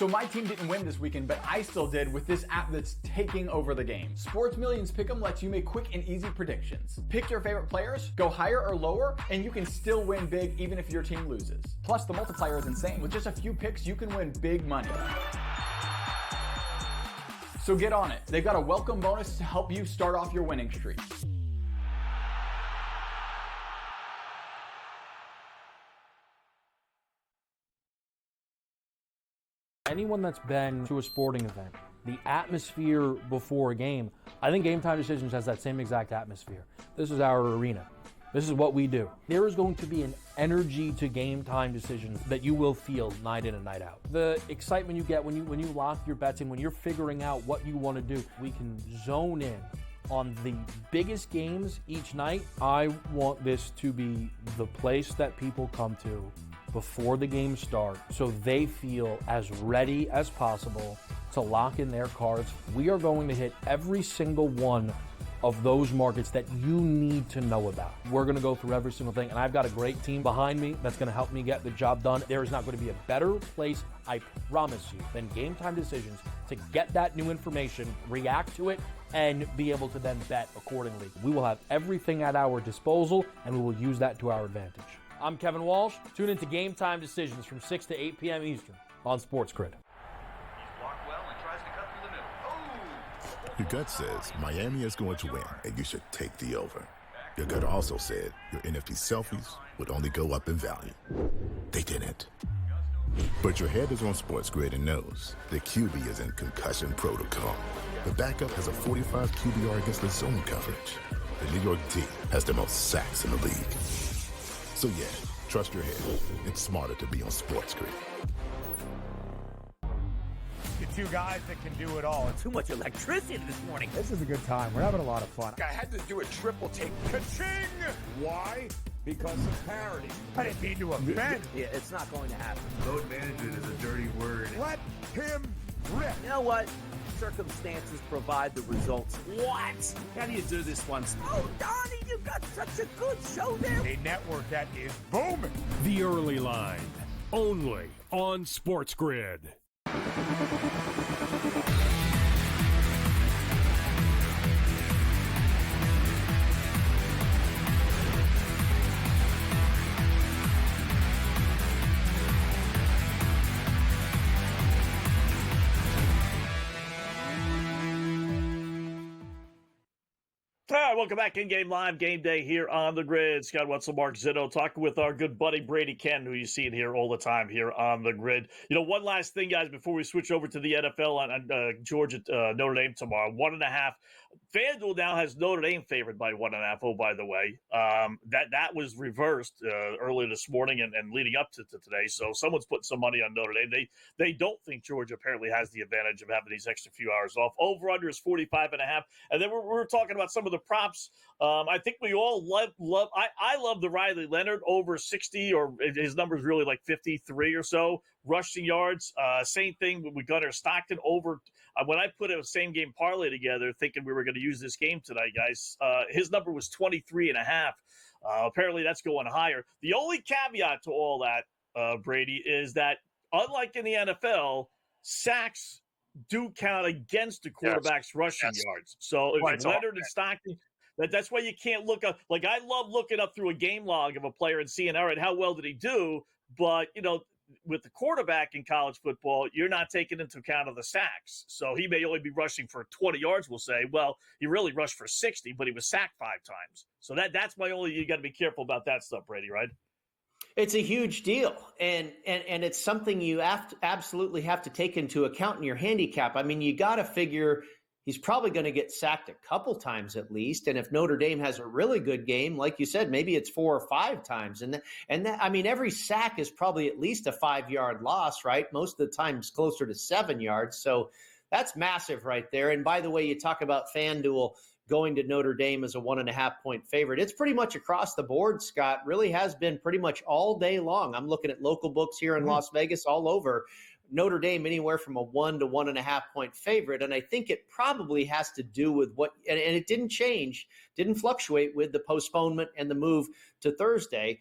So my team didn't win this weekend, but I still did with this app that's taking over the game. Sports Millions Pick'em lets you make quick and easy predictions. Pick your favorite players, go higher or lower, and you can still win big even if your team loses. Plus, the multiplier is insane. With just a few picks, you can win big money. So get on it. They've got a welcome bonus to help you start off your winning streak. Anyone that's been to a sporting event, the atmosphere before a game, I think Game Time Decisions has that same exact atmosphere. This is our arena. This is what we do. There is going to be an energy to Game Time Decisions that you will feel night in and night out. The excitement you get when you lock your bets in, when you're figuring out what you want to do, we can zone in on the biggest games each night. I want this to be the place that people come to before the games start so they feel as ready as possible to lock in their cards. We are going to hit every single one of those markets that you need to know about. We're going to go through every single thing, and I've got a great team behind me that's going to help me get the job done. There is not going to be a better place, I promise you, than Game Time Decisions to get that new information, react to it, and be able to then bet accordingly. We will have everything at our disposal, and we will use that to our advantage. I'm Kevin Walsh. Tune into Game Time Decisions from 6 to 8 p.m. Eastern on SportsGrid. Your gut says Miami is going to win, and you should take the over. Your gut also said your NFT selfies would only go up in value. They didn't. But your head is on SportsGrid and knows the QB is in concussion protocol. The backup has a 45 QBR against the zone coverage. The New York D has the most sacks in the league. So yeah, trust your head. It's smarter to be on SportsGrid. Two guys that can do it all. Too much electricity this morning. This is a good time. We're having a lot of fun. I had to do a triple take. Ka-ching! Why? Because of parity. I didn't mean to offend. Yeah, it's not going to happen. Load management is a dirty word. Let him rip. You know what? Circumstances provide the results. What? How do you do this once? Oh, Donnie, you got such a good show there. A network that is booming. The Early Line, only on SportsGrid. All right, welcome back in Game Live, Game Day here on the Grid. Scott Wetzel, Mark Zinno, talking with our good buddy Brady Kannon, who you see here all the time here on the Grid. You know, one last thing, guys, before we switch over to the NFL on Georgia Notre Dame tomorrow. 1.5. FanDuel now has Notre Dame favored by 1.5. Oh, by the way, that was reversed earlier this morning and leading up to today. So someone's putting some money on Notre Dame. They don't think Georgia apparently has the advantage of having these extra few hours off. Over under is 45.5. And then we're talking about some of the props. I think we all love. I love the Riley Leonard over 60, or his number is really like 53 or so rushing yards. Same thing with Gunnar Stockton over. When I put a same game parlay together, thinking we were going to use this game tonight, guys, his number was 23.5. Apparently, that's going higher. The only caveat to all that, Brady, is that unlike in the NFL, sacks do count against the quarterback's rushing yards. So if Leonard and Stockton, that's why you can't look up. Like, I love looking up through a game log of a player and seeing, all right, how well did he do? But, you know, with the quarterback in college football, you're not taking into account of the sacks. So he may only be rushing for 20 yards, we'll say. Well, he really rushed for 60, but he was sacked 5 times. So that's my only, you got to be careful about that stuff, Brady, right? It's a huge deal, and it's something you absolutely have to take into account in your handicap. I mean, you got to figure he's probably going to get sacked a couple times at least, and if Notre Dame has a really good game, like you said, maybe it's 4 or 5 times. And that, I mean, every sack is probably at least a 5-yard loss, right? Most of the time it's closer to 7 yards, so that's massive right there. And by the way, you talk about FanDuel going to Notre Dame as a 1.5-point favorite. It's pretty much across the board, Scott. Really has been pretty much all day long. I'm looking at local books here in Las Vegas all over. Notre Dame anywhere from a 1 to 1.5-point favorite. And I think it probably has to do with what, and it didn't change, didn't fluctuate with the postponement and the move to Thursday,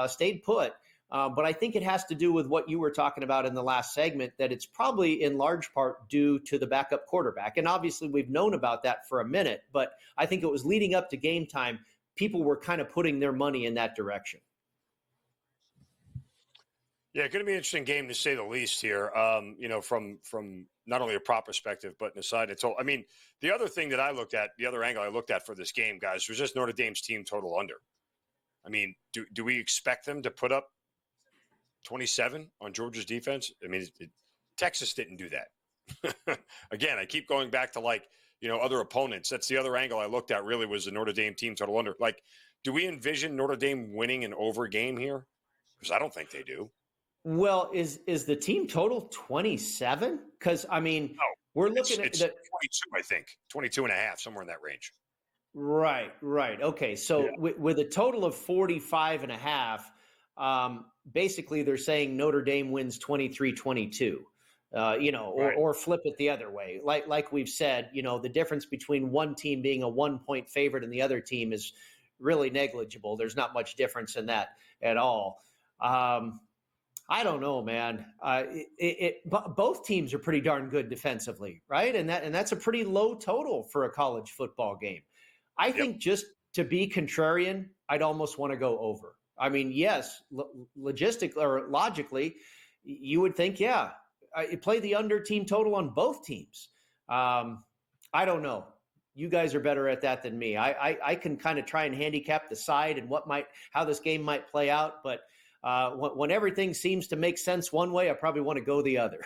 stayed put. But I think it has to do with what you were talking about in the last segment, that it's probably in large part due to the backup quarterback. And obviously we've known about that for a minute, but I think it was leading up to game time. People were kind of putting their money in that direction. Yeah, going to be an interesting game to say the least here. From not only a prop perspective, but an aside. I mean, the other thing that I looked at, the other angle I looked at for this game, guys, was just Notre Dame's team total under. I mean, do we expect them to put up 27 on Georgia's defense? I mean, Texas didn't do that. Again, I keep going back to other opponents. That's the other angle I looked at. Really was the Notre Dame team total under. Do we envision Notre Dame winning an over game here? Because I don't think they do. Well, is the team total 27? Because, I mean, we're looking at 22, I think. 22 and a half, somewhere in that range. Right. Okay, so with a total of 45 and a half, basically they're saying Notre Dame wins 23-22, or flip it the other way. Like we've said, the difference between one team being a 1-point favorite and the other team is really negligible. There's not much difference in that at all. I don't know, man. Both teams are pretty darn good defensively, right? And that's a pretty low total for a college football game. I think just to be contrarian, I'd almost want to go over. I mean, yes, logically, you would think, play the under team total on both teams. I don't know. You guys are better at that than me. I can kind of try and handicap the side and how this game might play out, but when everything seems to make sense one way, I probably want to go the other.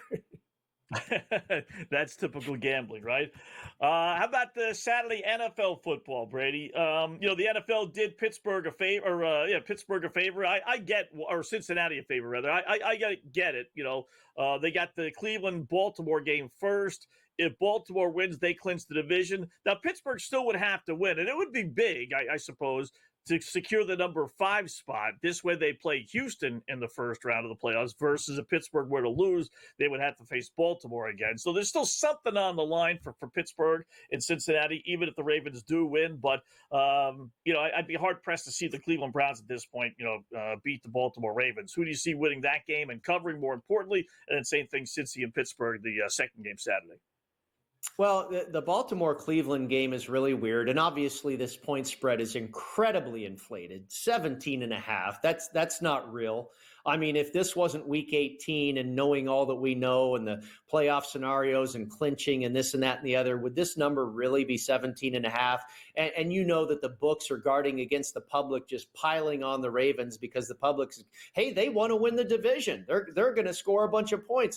That's typical gambling, right? How about the Saturday NFL football, Brady? The NFL did Pittsburgh a favor, I get, or Cincinnati a favor, rather. I get it. They got the Cleveland-Baltimore game first. If Baltimore wins, they clinch the division. Now, Pittsburgh still would have to win, and it would be big, I suppose, to secure the number 5 spot. This way they play Houston in the first round of the playoffs versus if Pittsburgh were to lose, they would have to face Baltimore again. So there's still something on the line for Pittsburgh and Cincinnati, even if the Ravens do win. But, I'd be hard-pressed to see the Cleveland Browns at this point, beat the Baltimore Ravens. Who do you see winning that game and covering, more importantly? And then same thing, Cincy and Pittsburgh, the second game Saturday. Well, the Baltimore-Cleveland game is really weird, and obviously this point spread is incredibly inflated, 17.5. That's not real. I mean, if this wasn't Week 18 and knowing all that we know and the playoff scenarios and clinching and this and that and the other, would this number really be 17.5? And you know that the books are guarding against the public just piling on the Ravens because the public's, hey, they want to win the division. They're going to score a bunch of points.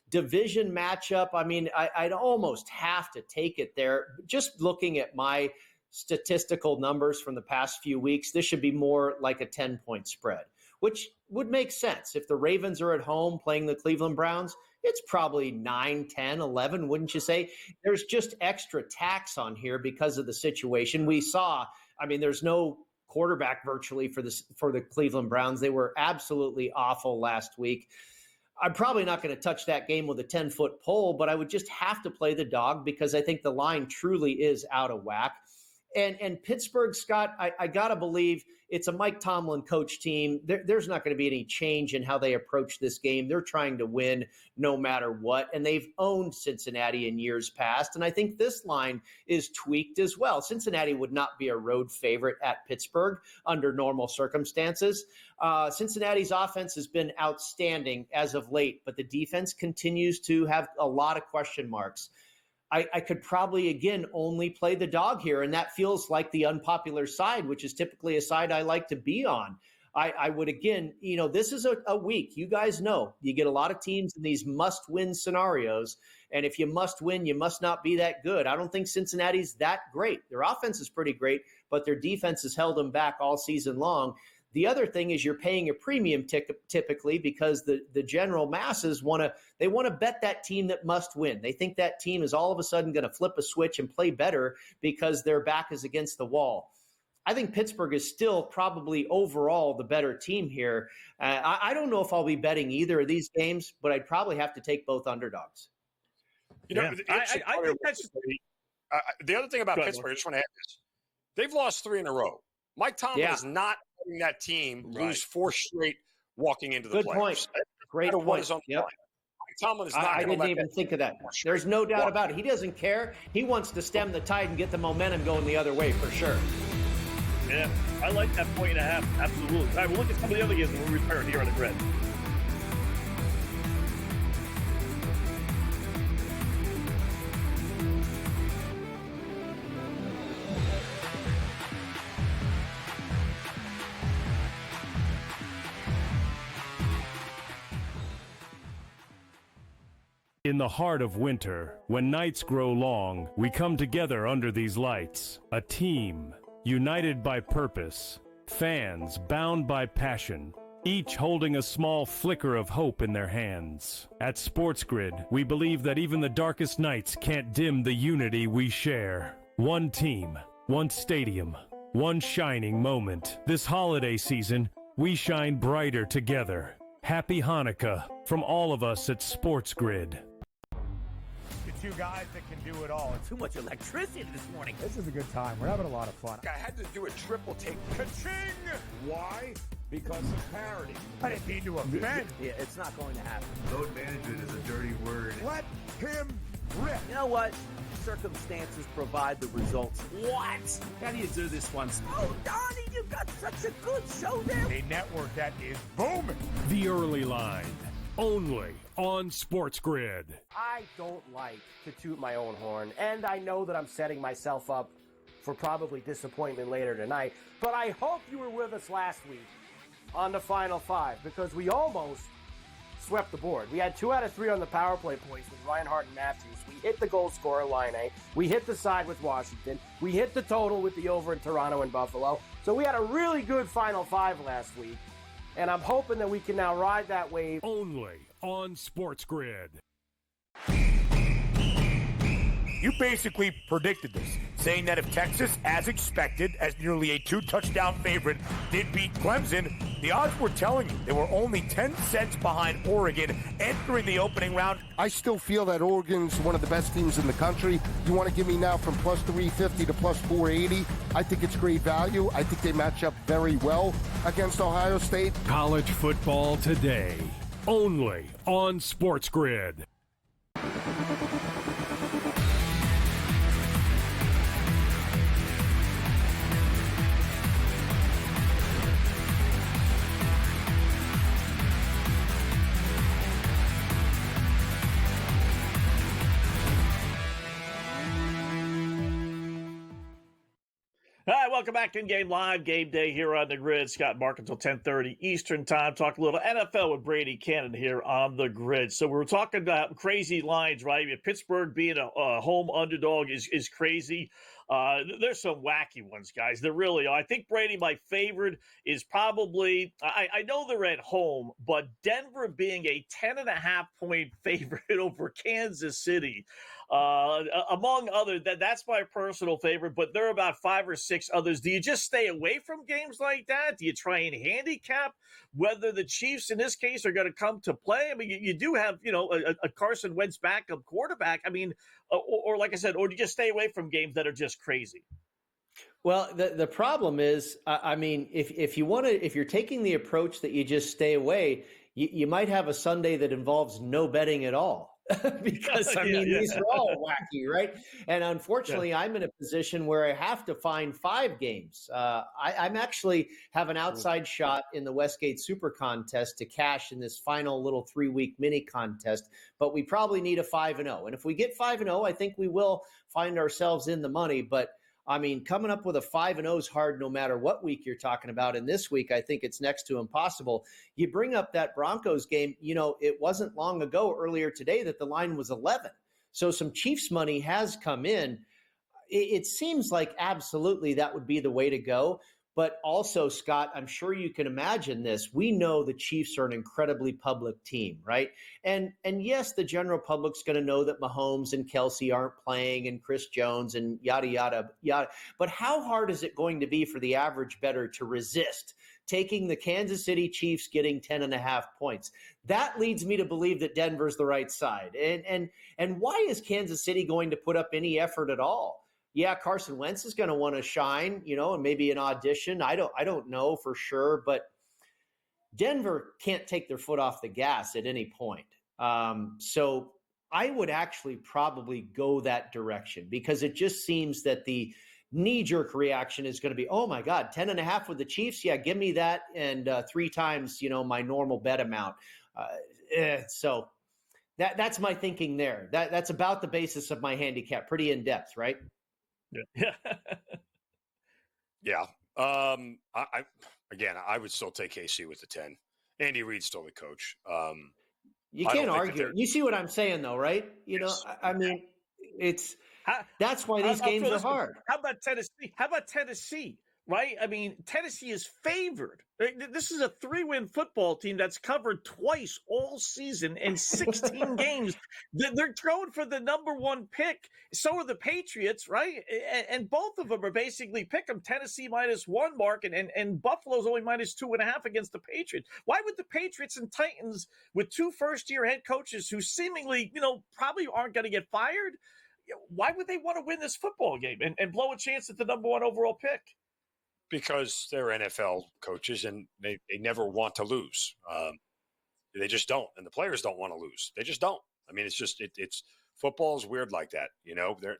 Division matchup, I mean, I'd almost have to take it there. Just looking at my statistical numbers from the past few weeks, this should be more like a 10-point spread, which would make sense. If the Ravens are at home playing the Cleveland Browns, it's probably 9, 10, 11, wouldn't you say? There's just extra tax on here because of the situation we saw. I mean, there's no quarterback virtually for the Cleveland Browns. They were absolutely awful last week. I'm probably not going to touch that game with a 10-foot pole, but I would just have to play the dog because I think the line truly is out of whack. And Pittsburgh, Scott, I got to believe it's a Mike Tomlin coach team. There's not going to be any change in how they approach this game. They're trying to win no matter what, and they've owned Cincinnati in years past. And I think this line is tweaked as well. Cincinnati would not be a road favorite at Pittsburgh under normal circumstances. Cincinnati's offense has been outstanding as of late, but the defense continues to have a lot of question marks. I could probably, again, only play the dog here, and that feels like the unpopular side, which is typically a side I like to be on. I would, again, this is a week. You guys know you get a lot of teams in these must-win scenarios, and if you must win, you must not be that good. I don't think Cincinnati's that great. Their offense is pretty great, but their defense has held them back all season long. The other thing is you're paying a premium typically because the general masses want to bet that team that must win. They think that team is all of a sudden going to flip a switch and play better because their back is against the wall. I think Pittsburgh is still probably overall the better team here. I don't know if I'll be betting either of these games, but I'd probably have to take both underdogs. I think that's the other thing about Pittsburgh. I just want to add this: they've lost 3 in a row. Mike Tomlin is not letting that team lose 4 straight walking into the Good playoffs. point. Great No matter what point. is on the Yep. line. Tomlin is not I going to didn't let even that think of that. There's no doubt about it. He doesn't care. He wants to stem the tide and get the momentum going the other way for sure. Yeah, I like that 1.5. Absolutely. All right, we'll look at some of the other games when we return here on the grid. In the heart of winter, when nights grow long, we come together under these lights. A team, united by purpose. Fans bound by passion. Each holding a small flicker of hope in their hands. At SportsGrid, we believe that even the darkest nights can't dim the unity we share. One team, one stadium, one shining moment. This holiday season, we shine brighter together. Happy Hanukkah from all of us at SportsGrid. The two guys that can do it all. Too much electricity this morning. This is a good time. We're having a lot of fun. I had to do a triple take. Ka-ching! Why? Because of parity. I didn't mean to offend. Yeah, it's not going to happen. Load management is a dirty word. Let him rip. You know what? Circumstances provide the results. What? How do you do this one? Oh, Donnie, you've got such a good show there. A network that is booming. The Early Line, only on SportsGrid. I don't like to toot my own horn, and I know that I'm setting myself up for probably disappointment later tonight, but I hope you were with us last week on the Final Five, because we almost swept the board. We had 2 out of 3 on the power play points with Reinhart and Matthews. We hit the goal scorer line A. We hit the side with Washington. We hit the total with the over in Toronto and Buffalo. So we had a really good Final Five last week, and I'm hoping that we can now ride that wave. Only on SportsGrid. You basically predicted this, saying that if Texas, as expected, as nearly a 2-touchdown favorite, did beat Clemson, the odds were telling you they were only 10 cents behind Oregon entering the opening round. I still feel that Oregon's one of the best teams in the country. You want to give me now from plus 350 to plus 480. I think it's great value. I think they match up very well against Ohio State. College football today, only on SportsGrid. All right, welcome back in Game Live, Game Day here on the grid. Scott Mark until 10:30 Eastern Time. Talk a little NFL with Brady Kannon here on the grid. So we were talking about crazy lines, right? Pittsburgh being a home underdog is crazy. There's some wacky ones, guys. There really are. I think, Brady, my favorite is probably, I know they're at home, but Denver being a 10.5-point favorite over Kansas City. Among other, that's my personal favorite, but there are about 5 or 6 others. Do you just stay away from games like that? Do you try and handicap whether the Chiefs in this case are going to come to play? I mean, you do have, a Carson Wentz backup quarterback. I mean, or like I said, or do you just stay away from games that are just crazy? Well, the problem is, I mean, if you're taking the approach that you just stay away, you might have a Sunday that involves no betting at all. Because these are all wacky, right? And unfortunately, I'm in a position where I have to find 5 games. I'm actually have an outside shot in the Westgate Super Contest to cash in this final little 3-week mini contest, but we probably need a 5-0. And if we get 5-0, I think we will find ourselves in the money. But I mean, coming up with a 5-0 is hard no matter what week you're talking about. And this week, I think it's next to impossible. You bring up that Broncos game, it wasn't long ago earlier today that the line was 11. So some Chiefs money has come in. It seems like absolutely that would be the way to go. But also, Scott, I'm sure you can imagine this. We know the Chiefs are an incredibly public team, right? And yes, the general public's going to know that Mahomes and Kelsey aren't playing and Chris Jones and yada, yada, yada. But how hard is it going to be for the average bettor to resist taking the Kansas City Chiefs getting 10.5 points? That leads me to believe that Denver's the right side. And why is Kansas City going to put up any effort at all? Yeah, Carson Wentz is going to want to shine, and maybe an audition. I don't know for sure, but Denver can't take their foot off the gas at any point. So I would actually probably go that direction because it just seems that the knee-jerk reaction is going to be, oh my God, 10.5 with the Chiefs? Yeah, give me that. And 3 times, my normal bet amount. So that's my thinking there. That's about the basis of my handicap. Pretty in-depth, right? Yeah. Yeah. I would still take KC with the 10. Andy Reid's still the coach. You can't argue. You see what I'm saying, though, right? Yes. I mean, that's why these games are hard. How about Tennessee? Right? I mean, Tennessee is favored. This is a 3-win football team that's covered twice all season in 16 games. They're throwing for the number 1 pick. So are the Patriots, right? And both of them are basically pick them. Tennessee -1 mark, and Buffalo's only -2.5 against the Patriots. Why would the Patriots and Titans, with 2 first-year head coaches who seemingly, probably aren't going to get fired, why would they want to win this football game and blow a chance at the number 1 overall pick? Because they're NFL coaches and they never want to lose. They just don't. And the players don't want to lose. They just don't. I mean, it's just, it's football is weird like that.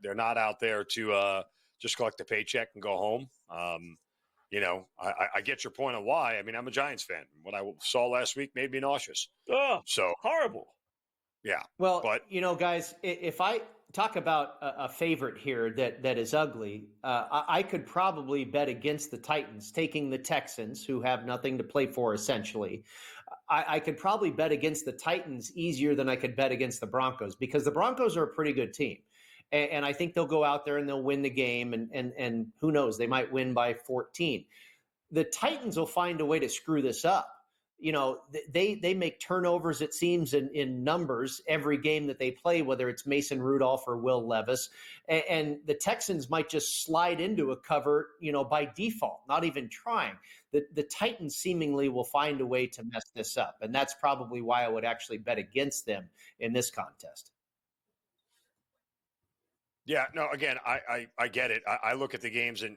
They're not out there to just collect a paycheck and go home. I get your point on why. I mean, I'm a Giants fan. What I saw last week made me nauseous. Oh, so horrible. Yeah. Well, guys, if I talk about a favorite here that is ugly, I could probably bet against the Titans, taking the Texans, who have nothing to play for, essentially. I could probably bet against the Titans easier than I could bet against the Broncos, because the Broncos are a pretty good team. And I think they'll go out there and they'll win the game, and who knows, they might win by 14. The Titans will find a way to screw this up. They make turnovers, it seems, in numbers every game that they play, whether it's Mason Rudolph or Will Levis. And the Texans might just slide into a cover, by default, not even trying. The Titans seemingly will find a way to mess this up. And that's probably why I would actually bet against them in this contest. Yeah, no, again, I get it. I look at the games and,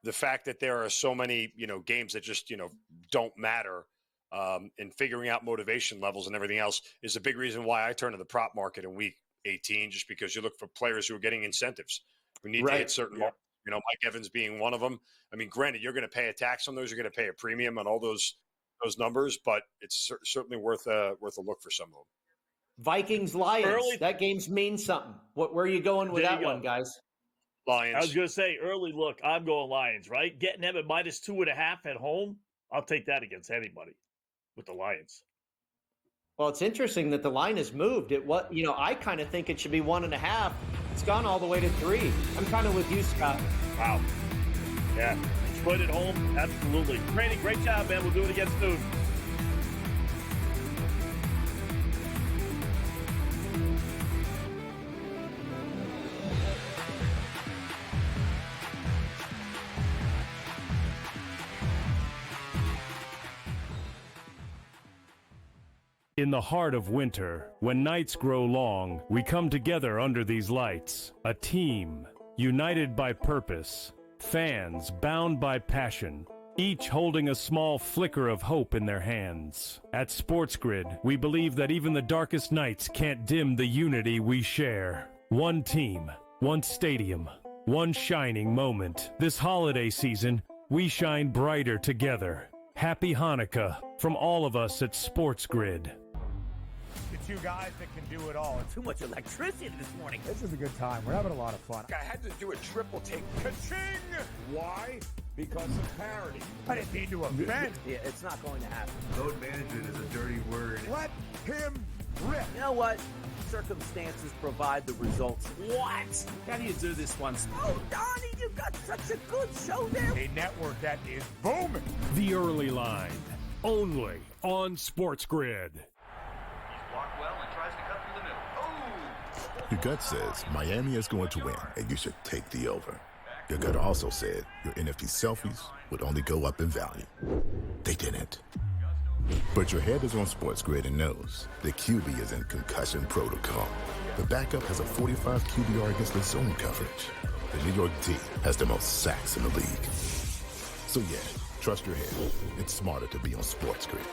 the fact that there are so many, games that just, don't matter, and figuring out motivation levels and everything else is a big reason why I turn to the prop market in week 18, just because you look for players who are getting incentives, who need to hit certain marks. Mike Evans being one of them. I mean, granted, you're going to pay a tax on those. You're going to pay a premium on all those numbers, but it's certainly worth a look for some of them. Vikings, Lions. That game's means something. Where are you going with that one, guys? Lions. I was going to say early look. I'm going Lions, right? Getting them at -2.5 at home. I'll take that against anybody with the Lions. Well, it's interesting that the line has moved. I kind of think it should be 1.5. It's gone all the way to 3. I'm kind of with you, Scott. Wow. Yeah. Split at home. Absolutely. Brady, great job, man. We'll do it again soon. In the heart of winter, when nights grow long, we come together under these lights. A team, united by purpose. Fans bound by passion. Each holding a small flicker of hope in their hands. At SportsGrid, we believe that even the darkest nights can't dim the unity we share. One team, one stadium, one shining moment. This holiday season, we shine brighter together. Happy Hanukkah from all of us at SportsGrid. The 2 guys that can do it all. Too much electricity this morning. This is a good time. We're having a lot of fun. I had to do a triple take. Ka-ching! Why? Because of parity. I didn't mean to offend. Yeah, it's not going to happen. Load management is a dirty word. Let him rip. You know what? Circumstances provide the results. What? How do you do this one? Oh, Donnie, you got such a good show there. A network that is booming. The Early Line, only on SportsGrid. Blocked well and tries to cut through the middle. Oh! Your gut says Miami is going to win, and you should take the over. Your gut also said your NFT selfies would only go up in value. They didn't. But your head is on SportsGrid and knows the QB is in concussion protocol. The backup has a 45 QBR against the zone coverage. The New York D has the most sacks in the league. So yeah, Trust your head. It's smarter to be on SportsGrid.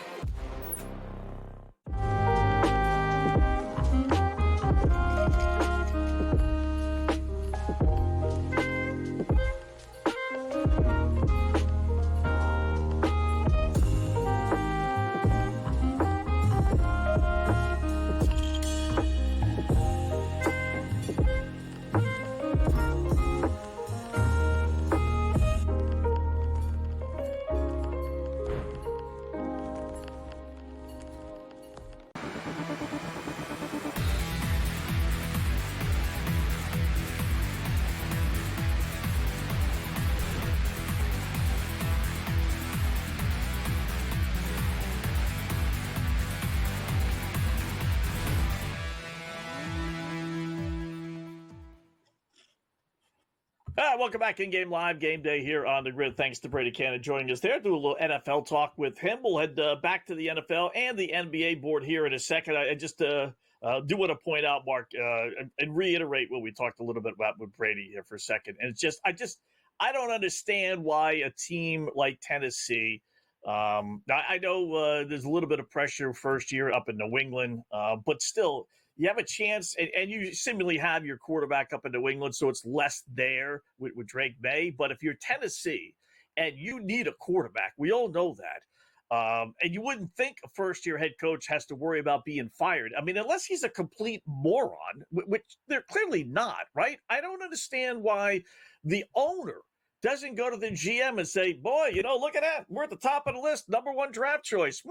Welcome back in Game Live, Game Day here on the Grid. Thanks to Brady Kannon joining us there. Do a little NFL talk with him. We'll head back to the NFL and the NBA board here in a second. I just do want to point out, Mark, and reiterate what we talked a little bit about with Brady here for a second. And it's I don't understand why a team like Tennessee, I know there's a little bit of pressure first year up in New England, but still, you have a chance, and you seemingly have your quarterback up in New England, so it's less there with Drake May. But if you're Tennessee and you need a quarterback, we all know that. And you wouldn't think a first-year head coach has to worry about being fired. I mean, unless he's a complete moron, which they're clearly not, right? I don't understand why the owner doesn't go to the GM and say, boy, look at that. We're at the top of the list, number one draft choice.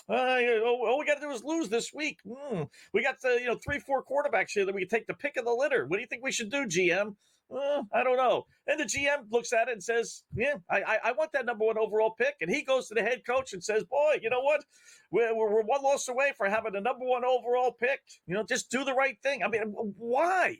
All we got to do is lose this week. We got 3-4 quarterbacks here that we can take the pick of the litter. What do you think we should do, GM? I don't know. And the GM looks at it and says, yeah, I want that number one overall pick. And he goes to the head coach and says, boy, you know what? We're one loss away for having the number one overall pick. Just do the right thing. I mean, why?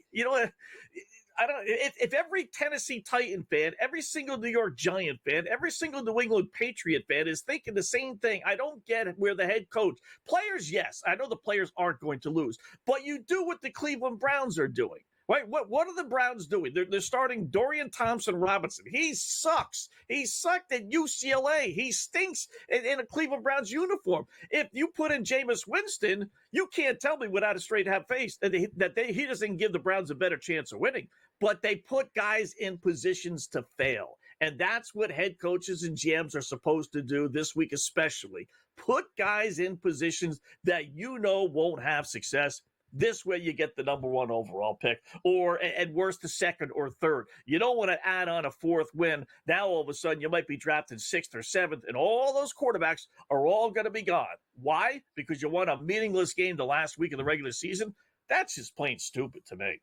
I don't. If every Tennessee Titan fan, every single New York Giant fan, every single New England Patriot fan is thinking the same thing, I don't get it. Where the head coach, players, yes, I know the players aren't going to lose, but you do what the Cleveland Browns are doing. Right? What are the Browns doing? They're starting Dorian Thompson-Robinson. He sucks. He sucked at UCLA. He stinks in a Cleveland Browns uniform. If you put in Jameis Winston, you can't tell me without a straight half face that he doesn't give the Browns a better chance of winning. But they put guys in positions to fail. And that's what head coaches and GMs are supposed to do this week especially. Put guys in positions that won't have success. This way you get the number one overall pick, or at worst the second or third. You don't want to add on a fourth win. Now all of a sudden you might be drafted sixth or seventh, and all those quarterbacks are all going to be gone. Why? Because you won a meaningless game the last week of the regular season? That's just plain stupid to me.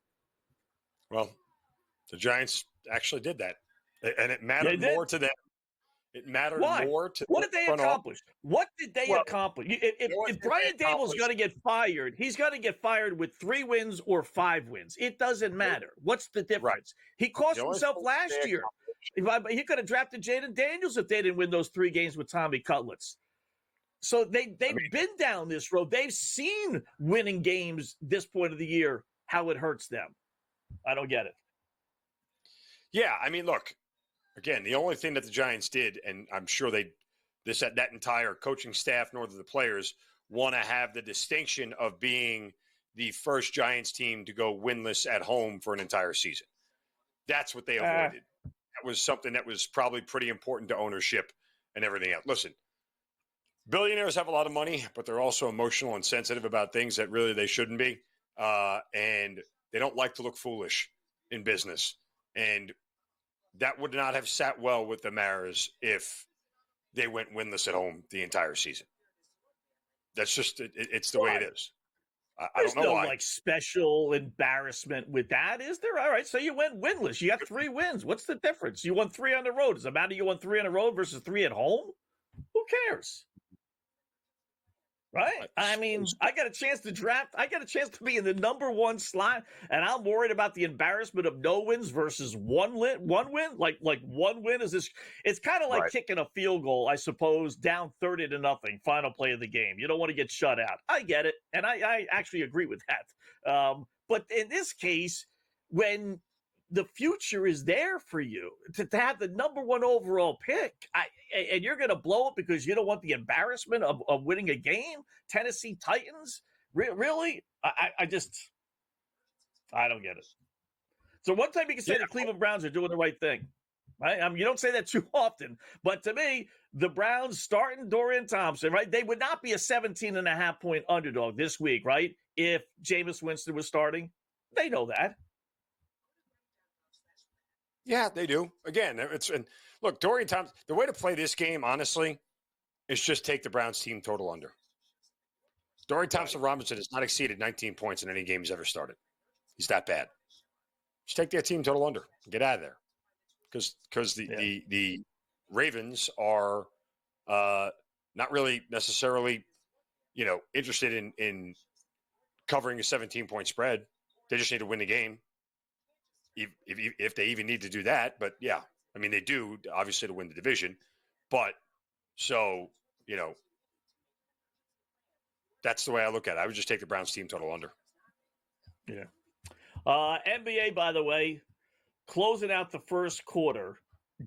Well, the Giants actually did that, and it mattered more to them. It mattered more to what did they accomplish? What did they accomplish? If Brian Daboll's going to get fired, he's going to get fired with 3 wins or 5 wins. It doesn't matter. What's the difference? Right. He cost himself last year. He could have drafted Jaden Daniels if they didn't win those 3 games with Tommy Cutlets. So they've been down this road. They've seen winning games this point of the year, how it hurts them. I don't get it. Yeah, I mean, look. Again, the only thing that the Giants did, and I'm sure that entire coaching staff, nor the players, want to have the distinction of being the first Giants team to go winless at home for an entire season. That's what they avoided. That was something that was probably pretty important to ownership and everything else. Listen, billionaires have a lot of money, but they're also emotional and sensitive about things that really they shouldn't be. And they don't like to look foolish in business. And that would not have sat well with the Maras if they went winless at home the entire season. That's just it's the way it is. I don't know why. There's no special embarrassment with that, is there? All right, so you went winless. You got 3 wins. What's the difference? You won 3 on the road. Does it matter you won 3 on the road versus 3 at home? Who cares? Right? I mean, I got a chance to draft. I got a chance to be in the number 1 slot, and I'm worried about the embarrassment of no wins versus one win. Like 1 win is this. It's kind of like kicking a field goal, I suppose, down 30-0, final play of the game. You don't want to get shut out. I get it, and I actually agree with that. But in this case, when the future is there for you to have the number 1 overall pick, and you're going to blow it because you don't want the embarrassment of winning a game. Tennessee Titans, really? I don't get it. So one time you can say the Cleveland Browns are doing the right thing, right? I mean, you don't say that too often, but to me, the Browns starting Dorian Thompson, right? They would not be a 17.5-point underdog this week, right? If Jameis Winston was starting. They know that. Yeah, they do. Again, look, Dorian Thompson, the way to play this game, honestly, is just take the Browns team total under. Dorian Thompson-Robinson has not exceeded 19 points in any game he's ever started. He's that bad. Just take their team total under. Get out of there. Because the Ravens are not really necessarily, interested in covering a 17-point spread. They just need to win the game. If they even need to do that. But, yeah, I mean, they do, obviously, to win the division. But, so, that's the way I look at it. I would just take the Browns team total under. Yeah. NBA, by the way, closing out the first quarter,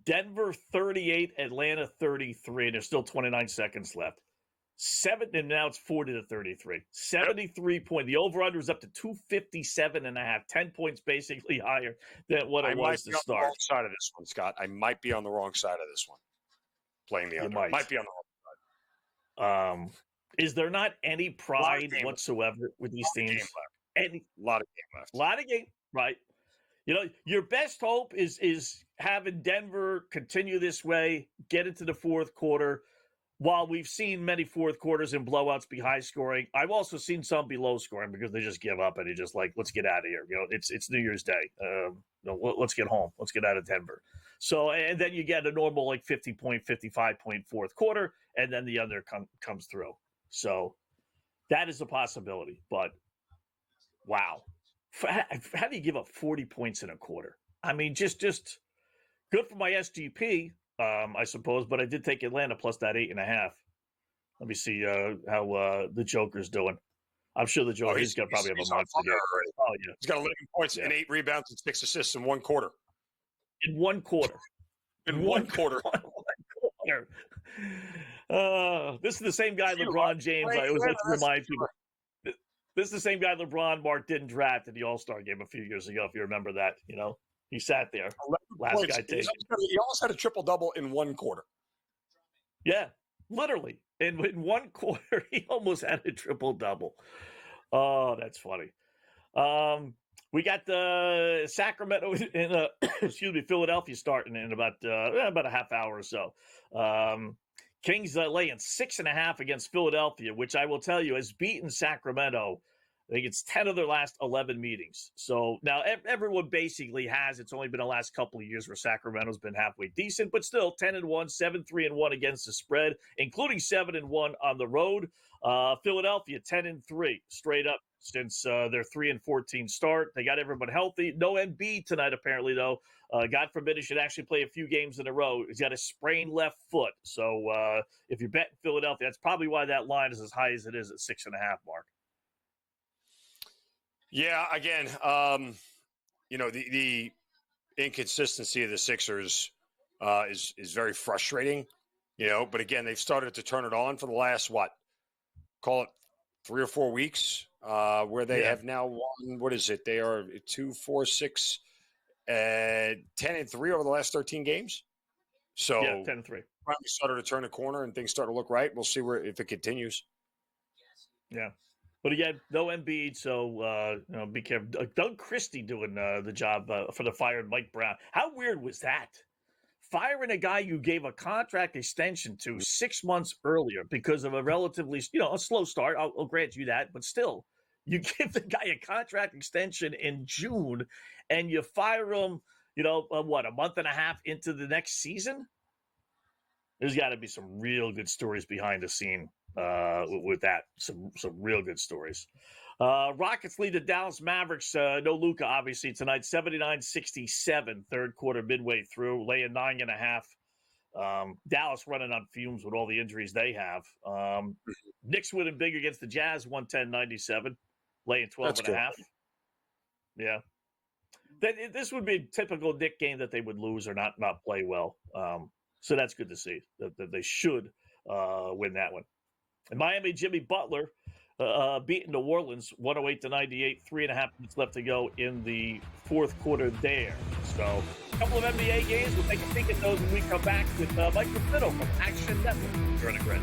Denver 38, Atlanta 33, and there's still 29 seconds left. And now it's 40-33. 73 point. The over-under is up to 257.5. 10 points basically higher than what it was to start. I might be on the wrong side of this one, Scott. I might be on the wrong side of this one. Playing the under. Might be on the wrong side. Is there not any pride whatsoever with these teams? A lot of game left. A lot of game, right? Your best hope is having Denver continue this way, get into the fourth quarter. While we've seen many fourth quarters and blowouts be high scoring, I've also seen some be low scoring because they just give up and they just like, let's get out of here. It's New Year's Day. Let's get home. Let's get out of Denver. So, and then you get a normal 50-point, 55-point fourth quarter, and then the under comes through. So that is a possibility. But wow, how do you give up 40 points in a quarter? I mean, just good for my SGP. I suppose, but I did take Atlanta plus that 8.5. Let me see how the Joker's doing. I'm sure the Joker, he's got probably have a monster game. Oh, yeah. He's got 11 points and 8 rebounds and 6 assists in one quarter. In one quarter. In one quarter. This is the same guy, LeBron James. I always like to remind people. This is the same guy Mark didn't draft in the All-Star game a few years ago, if you remember that, He sat there. Last points. Guy taken. He almost had a triple-double in one quarter. Yeah, literally. In one quarter, he almost had a triple-double. Oh, that's funny. We got the Sacramento and Philadelphia starting in about a half hour or so. Kings laying 6.5 against Philadelphia, which I will tell you has beaten Sacramento. I think it's 10 of their last 11 meetings. So now everyone basically has. It's only been the last couple of years where Sacramento's been halfway decent, but still 10-1, 7-3-1 against the spread, including 7-1 on the road. Philadelphia 10-3 straight up since their 3-14 start. They got everyone healthy. No Embiid tonight, apparently, though. God forbid he should actually play a few games in a row. He's got a sprained left foot. So if you're betting Philadelphia, that's probably why that line is as high as it is at 6.5, Mark. Yeah, again, the inconsistency of the Sixers is very frustrating, but again, they've started to turn it on for the last, call it 3 or 4 weeks, where they have now won, what is it? They are 2, 4, 6, 10-3 over the last 13 games. So, 10-3. Finally started to turn a corner and things start to look right. We'll see if it continues. Yeah. But again, no Embiid, so be careful. Doug Christie doing the job for the fired Mike Brown. How weird was that? Firing a guy you gave a contract extension to 6 months earlier because of a relatively, a slow start. I'll grant you that, but still, you give the guy a contract extension in June, and you fire him, a month and a half into the next season? There's got to be some real good stories behind the scene. With that, some real good stories. Rockets lead the Dallas Mavericks. No Luka, obviously, tonight, 79-67, third quarter midway through, laying 9.5. Dallas running on fumes with all the injuries they have. Knicks winning big against the Jazz, 110-97, laying 12.5. Yeah. This would be a typical Nick game that they would lose or not play well. So that's good to see that they should win that one. And Miami, Jimmy Butler beating New Orleans 108-98, 3.5 minutes left to go in the fourth quarter there. So a couple of NBA games. We'll take a peek at those when we come back with Michael Fiddle from Action Network. Here on the Grid.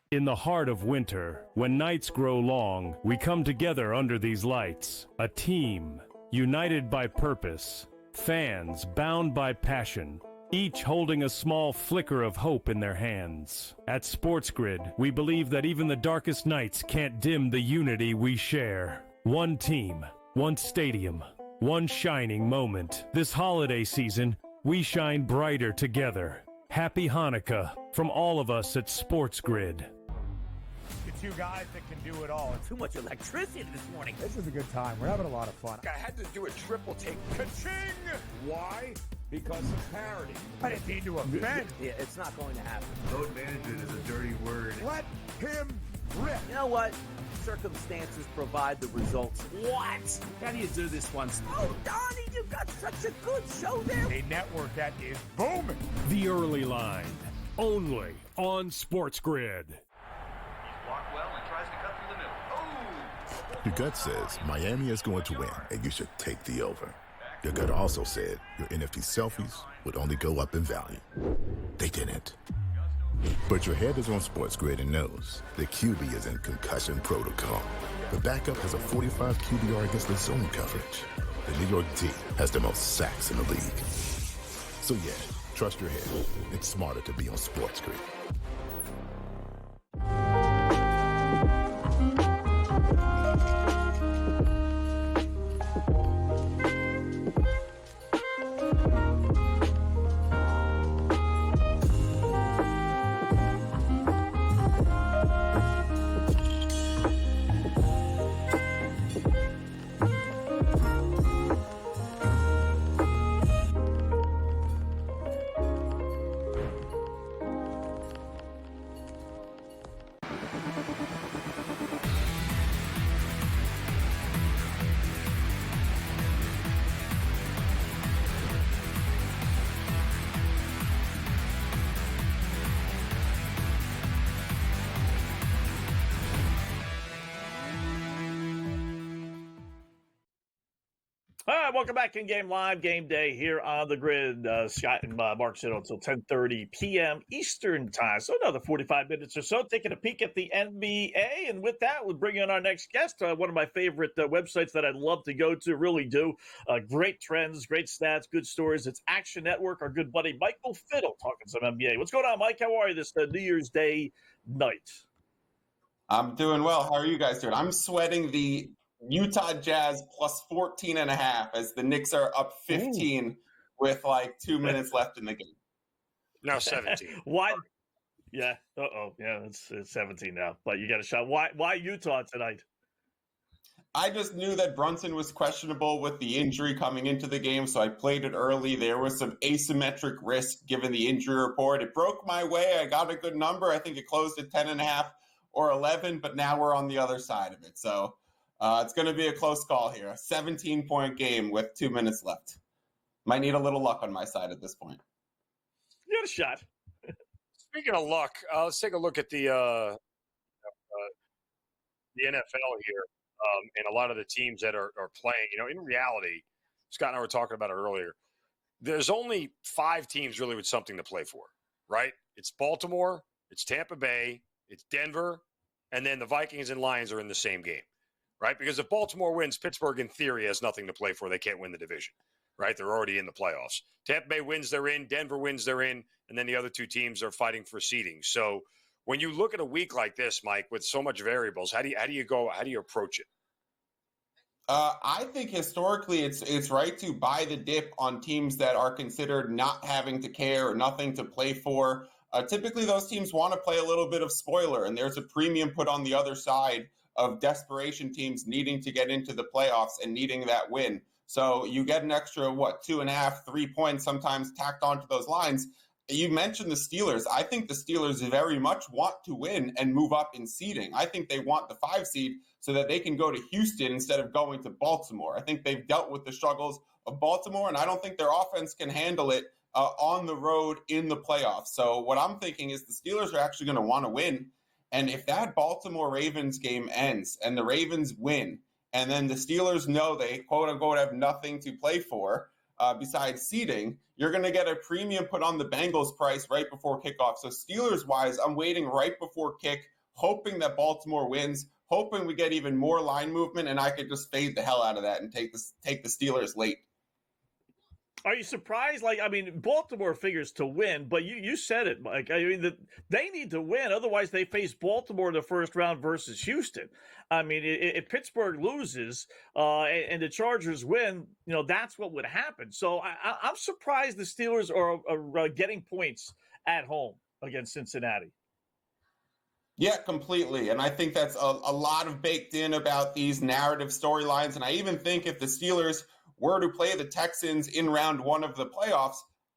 In the heart of winter, when nights grow long, we come together under these lights. A team, united by purpose. Fans bound by passion. Each holding a small flicker of hope in their hands. At SportsGrid, we believe that even the darkest nights can't dim the unity we share. One team, one stadium, one shining moment. This holiday season, we shine brighter together. Happy Hanukkah from all of us at SportsGrid. Two guys that can do it all. Too much electricity this morning. This is a good time. We're having a lot of fun. I had to do a triple take. Ka-ching! Why? Because of parity. I didn't mean to offend. Yeah, it's not going to happen. Load management is a dirty word. Let him rip. You know what? Circumstances provide the results. What? How do you do this one? Oh, Donnie, you got such a good show there. A network that is booming. The Early Line, only on SportsGrid. Blocked well and tries to cut through the middle. Oh! Your gut says Miami is going to win, and you should take the over. Your gut also said your NFT selfies would only go up in value. They didn't. But your head is on SportsGrid and knows the QB is in concussion protocol. The backup has a 45 QBR against the zone coverage. The New York D has the most sacks in the league. So yeah, trust your head. It's smarter to be on SportsGrid. All right, welcome back in Game Live, Game Day here on the Grid. Scott and Mark Zinno until 10:30 p.m. Eastern Time. So another 45 minutes or so, taking a peek at the NBA. And with that, we'll bring in our next guest, one of my favorite websites that I'd love to go to, really do. Great trends, great stats, good stories. It's Action Network, our good buddy Michael Fiddle talking some NBA. What's going on, Mike? How are you this New Year's Day night? I'm doing well. How are you guys doing? I'm sweating the Utah Jazz plus 14.5 as the Knicks are up 15 with like 2 minutes left in the game. Now 17. Why? Yeah. Yeah, it's 17 now. But you got a shot. Why Utah tonight? I just knew that Brunson was questionable with the injury coming into the game, so I played it early. There was some asymmetric risk given the injury report. It broke my way. I got a good number. I think it closed at 10.5 or 11, but now we're on the other side of it. So it's going to be a close call here. A 17-point game with 2 minutes left. Might need a little luck on my side at this point. You got a shot. Speaking of luck, let's take a look at the NFL here and a lot of the teams that are playing. You know, in reality, Scott and I were talking about it earlier. There's only 5 teams really with something to play for, right? It's Baltimore, it's Tampa Bay, it's Denver, and then the Vikings and Lions are in the same game. Right? Because if Baltimore wins, Pittsburgh, in theory, has nothing to play for. They can't win the division, right? They're already in the playoffs. Tampa Bay wins, they're in. Denver wins, they're in. And then the other 2 teams are fighting for seeding. So when you look at a week like this, Mike, with so much variables, how do you approach it? I think historically it's right to buy the dip on teams that are considered not having to care or nothing to play for. Typically, those teams want to play a little bit of spoiler, and there's a premium put on the other side of desperation teams needing to get into the playoffs and needing that win. So you get an extra, 2.5, 3 points sometimes tacked onto those lines. You mentioned the Steelers. I think the Steelers very much want to win and move up in seeding. I think they want the 5 seed so that they can go to Houston instead of going to Baltimore. I think they've dealt with the struggles of Baltimore, and I don't think their offense can handle it on the road in the playoffs. So what I'm thinking is the Steelers are actually going to want to win. And if that Baltimore Ravens game ends and the Ravens win, and then the Steelers know they, quote unquote, have nothing to play for besides seeding, you're going to get a premium put on the Bengals price right before kickoff. So Steelers-wise, I'm waiting right before kick, hoping that Baltimore wins, hoping we get even more line movement, and I could just fade the hell out of that and take the Steelers late. Are you surprised? Baltimore figures to win, but you said it, Mike. They need to win. Otherwise, they face Baltimore in the first round versus Houston. If Pittsburgh loses and the Chargers win, that's what would happen. So I'm surprised the Steelers are getting points at home against Cincinnati. Yeah, completely. And I think that's a lot of baked in about these narrative storylines. And I even think if the Steelers were to play the Texans in round 1 of the playoffs,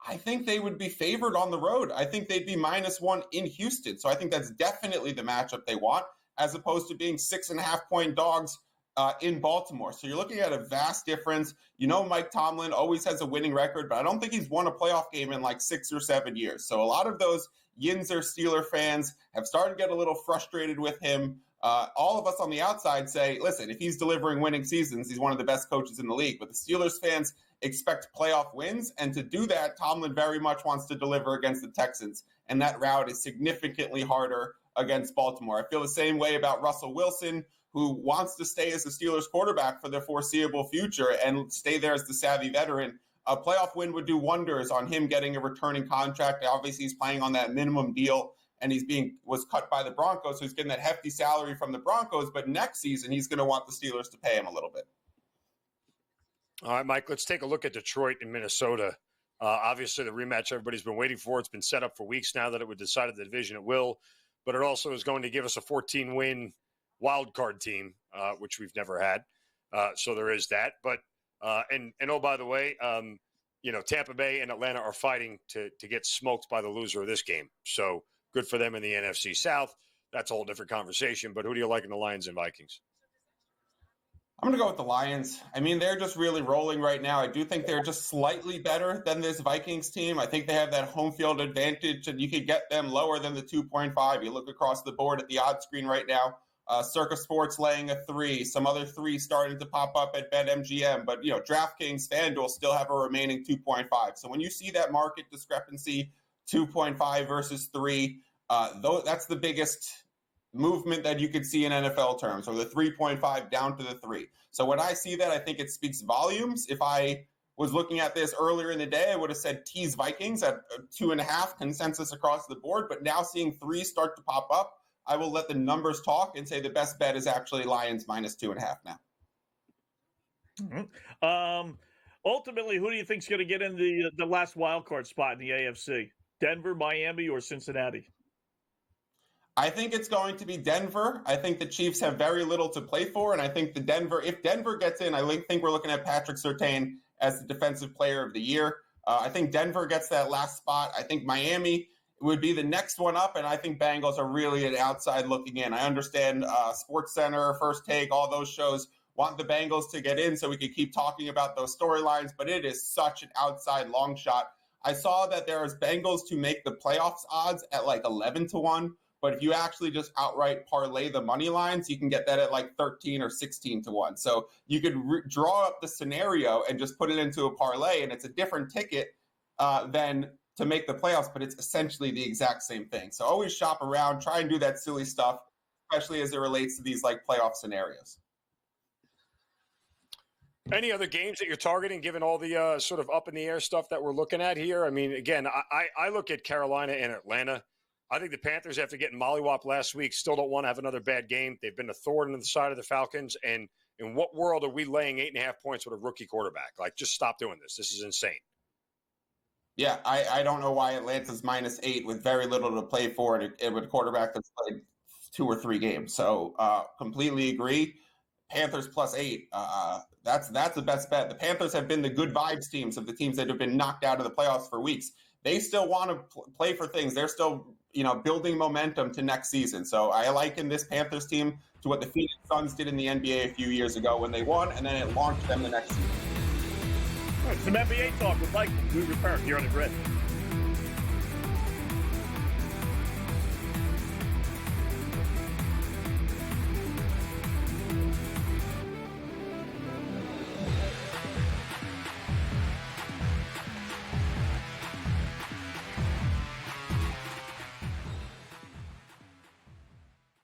I think they would be favored on the road. I think they'd be -1 in Houston. So I think that's definitely the matchup they want, as opposed to being 6.5-point dogs in Baltimore. So you're looking at a vast difference. Mike Tomlin always has a winning record, but I don't think he's won a playoff game in like 6 or 7 years. So a lot of those Yinzer Steeler fans have started to get a little frustrated with him. All of us on the outside say, listen, if he's delivering winning seasons, he's one of the best coaches in the league. But the Steelers fans expect playoff wins. And to do that, Tomlin very much wants to deliver against the Texans. And that route is significantly harder against Baltimore. I feel the same way about Russell Wilson, who wants to stay as the Steelers quarterback for the foreseeable future and stay there as the savvy veteran. A playoff win would do wonders on him getting a returning contract. Obviously, he's playing on that minimum deal, and was cut by the Broncos, so he's getting that hefty salary from the Broncos. But next season, he's going to want the Steelers to pay him a little bit. All right, Mike, let's take a look at Detroit and Minnesota. Obviously, the rematch everybody's been waiting for. It's been set up for weeks now that it would decide the division. It will, but it also is going to give us a 14-win wild card team, which we've never had. So there is that. But and oh, by the way, Tampa Bay and Atlanta are fighting to get smoked by the loser of this game. So good for them in the NFC South. That's a whole different conversation. But who do you like in the Lions and Vikings? I'm going to go with the Lions. They're just really rolling right now. I do think they're just slightly better than this Vikings team. I think they have that home field advantage, and you could get them lower than the 2.5. You look across the board at the odds screen right now. Circa Sports laying a 3, some other 3 starting to pop up at BetMGM. But, DraftKings, FanDuel still have a remaining 2.5. So when you see that market discrepancy, 2.5 versus 3, that's the biggest movement that you could see in NFL terms, or the 3.5 down to the 3. So when I see that, I think it speaks volumes. If I was looking at this earlier in the day, I would have said tease Vikings at 2.5 consensus across the board. But now seeing 3 start to pop up, I will let the numbers talk and say the best bet is actually Lions -2.5 now. Mm-hmm. Ultimately, who do you think is going to get in the last wild card spot in the AFC? Denver, Miami, or Cincinnati? I think it's going to be Denver. I think the Chiefs have very little to play for, and I think if Denver gets in, I think we're looking at Patrick Surtain as the Defensive Player of the Year. I think Denver gets that last spot. I think Miami would be the next one up, and I think Bengals are really an outside looking in. I understand SportsCenter, First Take, all those shows want the Bengals to get in so we could keep talking about those storylines, but it is such an outside long shot. I saw that there is Bengals to make the playoffs odds at like 11-1, but if you actually just outright parlay the money lines, you can get that at like 13 or 16-1. So you could draw up the scenario and just put it into a parlay, and it's a different ticket than to make the playoffs, but it's essentially the exact same thing. So always shop around, try and do that silly stuff, especially as it relates to these like playoff scenarios. Any other games that you're targeting, given all the sort of up in the air stuff that we're looking at here? Again, I look at Carolina and Atlanta. I think the Panthers, after getting mollywopped last week, still don't want to have another bad game. They've been a thorn in the side of the Falcons. And in what world are we laying 8.5 points with a rookie quarterback? Like, just stop doing this. This is insane. Yeah, I don't know why Atlanta's -8 with very little to play for, and with a quarterback that's played 2 or 3 games. So completely agree. Panthers +8. That's the best bet. The Panthers have been the good vibes teams of the teams that have been knocked out of the playoffs for weeks. They still want to play for things. They're still, building momentum to next season. So I liken this Panthers team to what the Phoenix Suns did in the NBA a few years ago when they won, and then it launched them the next season. All right, some NBA talk with Mike. We return here on the Grid.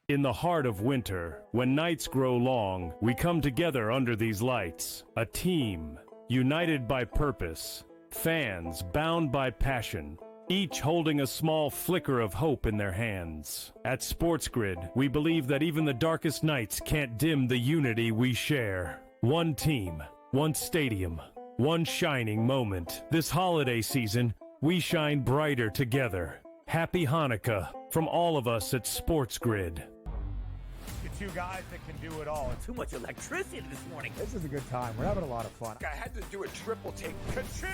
In the heart of winter, when nights grow long, we come together under these lights. A team, united by purpose. Fans bound by passion. Each holding a small flicker of hope in their hands. At SportsGrid, we believe that even the darkest nights can't dim the unity we share. One team, one stadium, one shining moment. This holiday season, we shine brighter together. Happy Hanukkah from all of us at SportsGrid. Two guys that can do it all. Too much electricity this morning. This is a good time. We're having a lot of fun. I had to do a triple take. Ka-ching!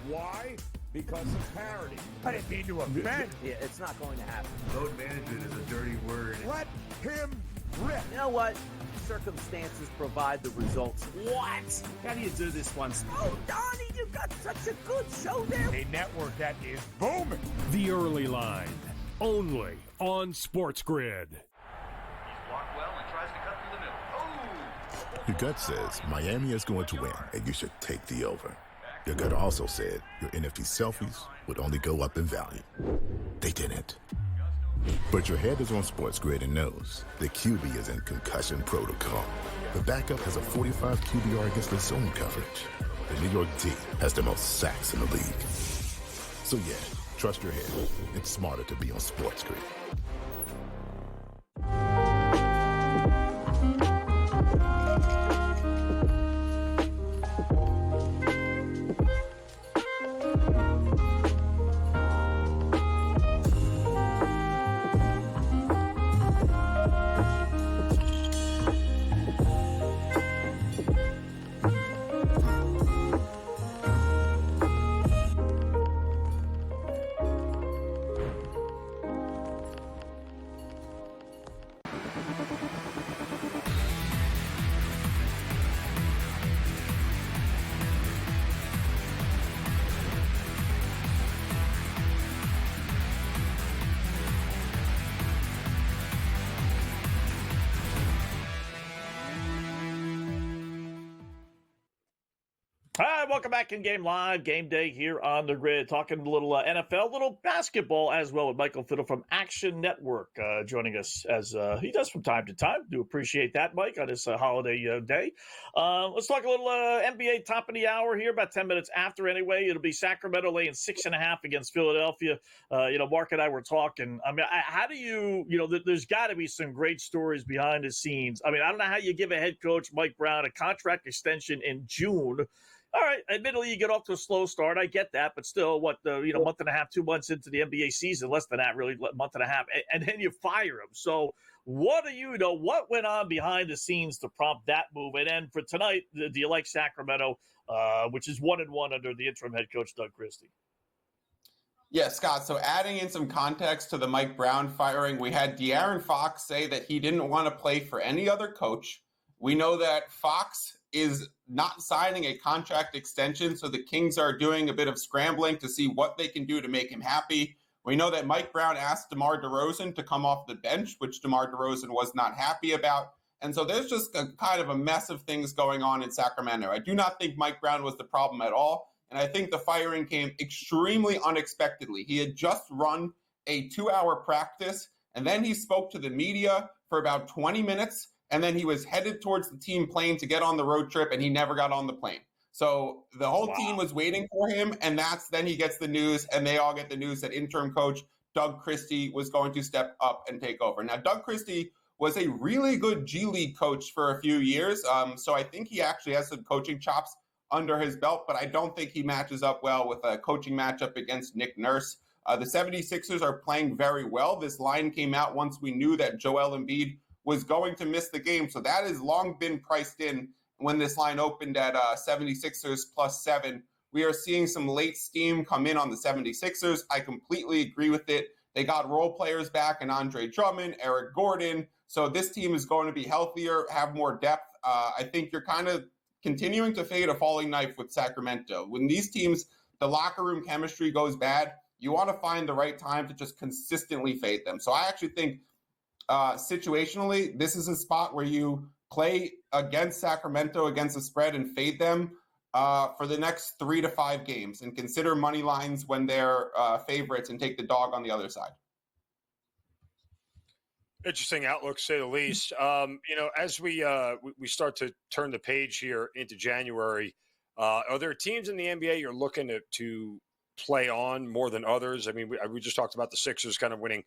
Why? Because of parity. I didn't mean to offend. Yeah, it's not going to happen. Load management is a dirty word. Let him rip. You know what? Circumstances provide the results. What? How do you do this once? Oh, Donnie, you got such a good show there. A network that is booming. The Early Line, only on SportsGrid. Blocked well and tries to cut through the middle. Oh! Your gut says Miami is going to win, and you should take the over. Your gut also said your NFT selfies would only go up in value. They didn't. But your head is on SportsGrid and knows the QB is in concussion protocol. The backup has a 45 QBR against the zone coverage. The New York D has the most sacks in the league. So yeah, trust your head. It's smarter to be on SportsGrid. All right, welcome back in Game Live, Game Day here on the Grid, talking a little NFL, a little basketball as well with Michael Fiddle from Action Network joining us as he does from time to time. Do appreciate that, Mike, on this holiday day. Let's talk a little NBA top of the hour here, about 10 minutes after anyway. It'll be Sacramento laying 6.5 against Philadelphia. Mark and I were talking. I mean, how do you there's got to be some great stories behind the scenes. I mean, I don't know how you give a head coach, Mike Brown, a contract extension in June. All right, admittedly, you get off to a slow start. I get that, but still, month and a half, 2 months into the NBA season, less than that, really, month and a half, and then you fire him. So what what went on behind the scenes to prompt that move? And then for tonight, do you like Sacramento, which is 1-1 under the interim head coach, Doug Christie? Yeah, Scott, so adding in some context to the Mike Brown firing, we had De'Aaron Fox say that he didn't want to play for any other coach. We know that Fox is not signing a contract extension, so the Kings are doing a bit of scrambling to see what they can do to make him happy. We know that Mike Brown asked DeMar DeRozan to come off the bench, which DeMar DeRozan was not happy about. And so there's just a kind of a mess of things going on in Sacramento. I do not think Mike Brown was the problem at all, and I think the firing came extremely unexpectedly. He had just run a 2-hour practice, and then he spoke to the media for about 20 minutes, and then he was headed towards the team plane to get on the road trip, and he never got on the plane. So the whole team was waiting for him, and then he gets the news, and they all get the news that interim coach Doug Christie was going to step up and take over. Now, Doug Christie was a really good G League coach for a few years, so I think he actually has some coaching chops under his belt, but I don't think he matches up well with a coaching matchup against Nick Nurse. The 76ers are playing very well. This line came out once we knew that Joel Embiid was going to miss the game. So that has long been priced in when this line opened at 76ers +7. We are seeing some late steam come in on the 76ers. I completely agree with it. They got role players back and Andre Drummond, Eric Gordon. So this team is going to be healthier, have more depth. I think you're kind of continuing to fade a falling knife with Sacramento. When these teams, the locker room chemistry goes bad, you want to find the right time to just consistently fade them. So I actually think situationally, this is a spot where you play against Sacramento against the spread and fade them for the next 3 to 5 games and consider money lines when they're favorites and take the dog on the other side. Interesting outlook, to say the least. As we start to turn the page here into January, are there teams in the NBA you're looking to play on more than others? I mean, we just talked about the Sixers kind of winning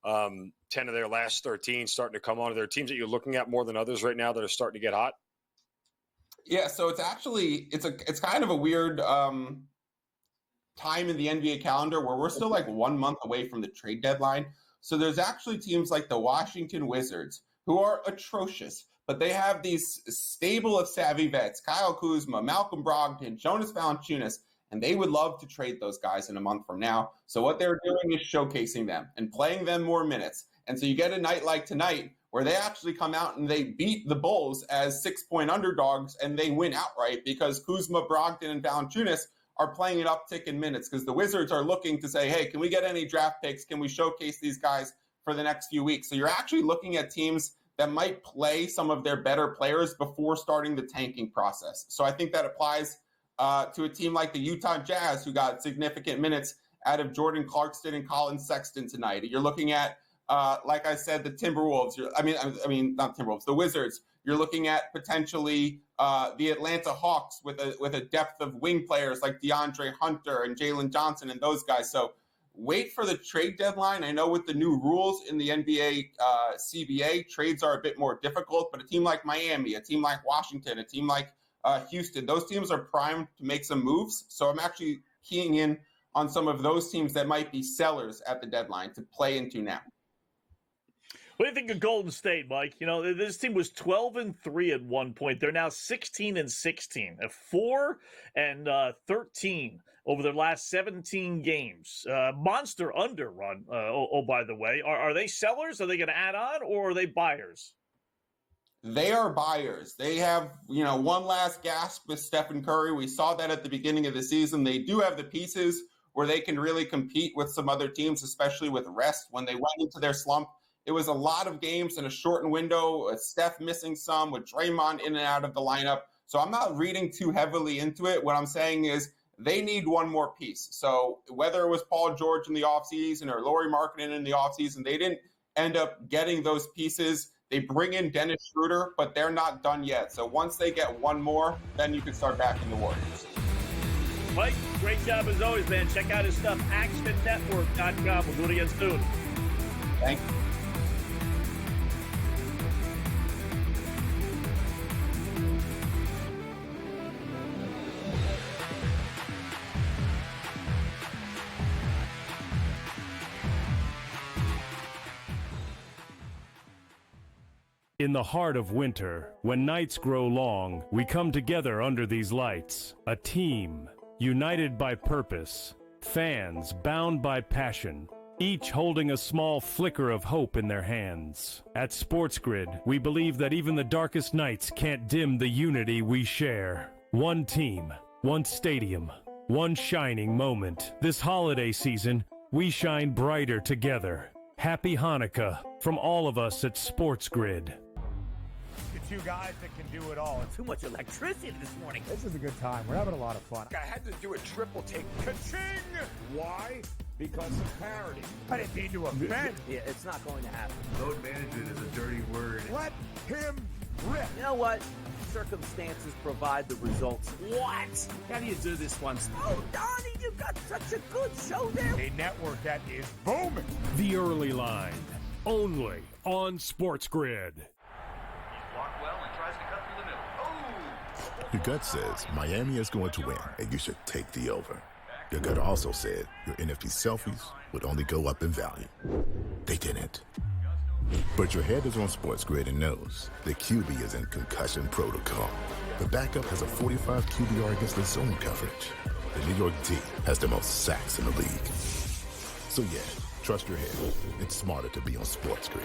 10 of their last 13, starting to come on. Are there teams that you're looking at more than others right now that are starting to get hot? Yeah, so it's kind of a weird time in the NBA calendar where we're still like 1 month away from the trade deadline. So there's actually teams like the Washington Wizards who are atrocious, but they have these stable of savvy vets, Kyle Kuzma, Malcolm Brogdon, Jonas Valanciunas, and they would love to trade those guys in a month from now. So what they're doing is showcasing them and playing them more minutes. And so you get a night like tonight where they actually come out and they beat the Bulls as 6-point underdogs and they win outright because Kuzma, Brogdon, and Valanciunas are playing an uptick in minutes because the Wizards are looking to say, hey, can we get any draft picks? Can we showcase these guys for the next few weeks? So you're actually looking at teams that might play some of their better players before starting the tanking process. So I think that applies to a team like the Utah Jazz, who got significant minutes out of Jordan Clarkson and Colin Sexton tonight. You're looking at, like I said, the Timberwolves. Not Timberwolves, the Wizards. You're looking at potentially the Atlanta Hawks with a depth of wing players like DeAndre Hunter and Jalen Johnson and those guys. So wait for the trade deadline. I know with the new rules in the NBA CBA, trades are a bit more difficult, but a team like Miami, a team like Washington, a team like Houston, those teams are primed to make some moves. So I'm actually keying in on some of those teams that might be sellers at the deadline to play into now. What do you think of Golden State, Mike? You know, this team was 12-3 at one point. They're now 16-16, 4-13 over their last 17 games. Monster underrun. By the way, are they sellers? Are they going to add on, or are they buyers? They are buyers. They have, one last gasp with Stephen Curry. We saw that at the beginning of the season. They do have the pieces where they can really compete with some other teams, especially with rest. When they went into their slump, it was a lot of games in a shortened window, with Steph missing some, with Draymond in and out of the lineup. So I'm not reading too heavily into it. What I'm saying is they need one more piece. So whether it was Paul George in the offseason or Lauri Markkanen in the offseason, they didn't end up getting those pieces. They bring in Dennis Schroeder, but they're not done yet. So once they get one more, then you can start backing the Warriors. Mike, great job as always, man. Check out his stuff, ActionNetwork.com. We'll do it again soon. Thank you. In the heart of winter, when nights grow long, we come together under these lights. A team, united by purpose. Fans bound by passion. Each holding a small flicker of hope in their hands. At SportsGrid, we believe that even the darkest nights can't dim the unity we share. One team, one stadium, one shining moment. This holiday season, we shine brighter together. Happy Hanukkah from all of us at SportsGrid. Two guys that can do it all. Too much electricity this morning. This is a good time. We're having a lot of fun. I had to do a triple take. Ka-ching! Why? Because of parity. I didn't mean to offend. Yeah, it's not going to happen. Load management is a dirty word. Let him rip. You know what? Circumstances provide the results. What? How do you do this one? Oh, Donnie, you got such a good show there. A network that is booming. The Early Line, only on SportsGrid. Blocked well and tries to cut through the middle. Oh! Your gut says Miami is going to win, and you should take the over. Your gut also said your NFT selfies would only go up in value. They didn't. But your head is on SportsGrid and knows the QB is in concussion protocol. The backup has a 45 QBR against the zone coverage. The New York D has the most sacks in the league. So yeah, trust your head. It's smarter to be on SportsGrid.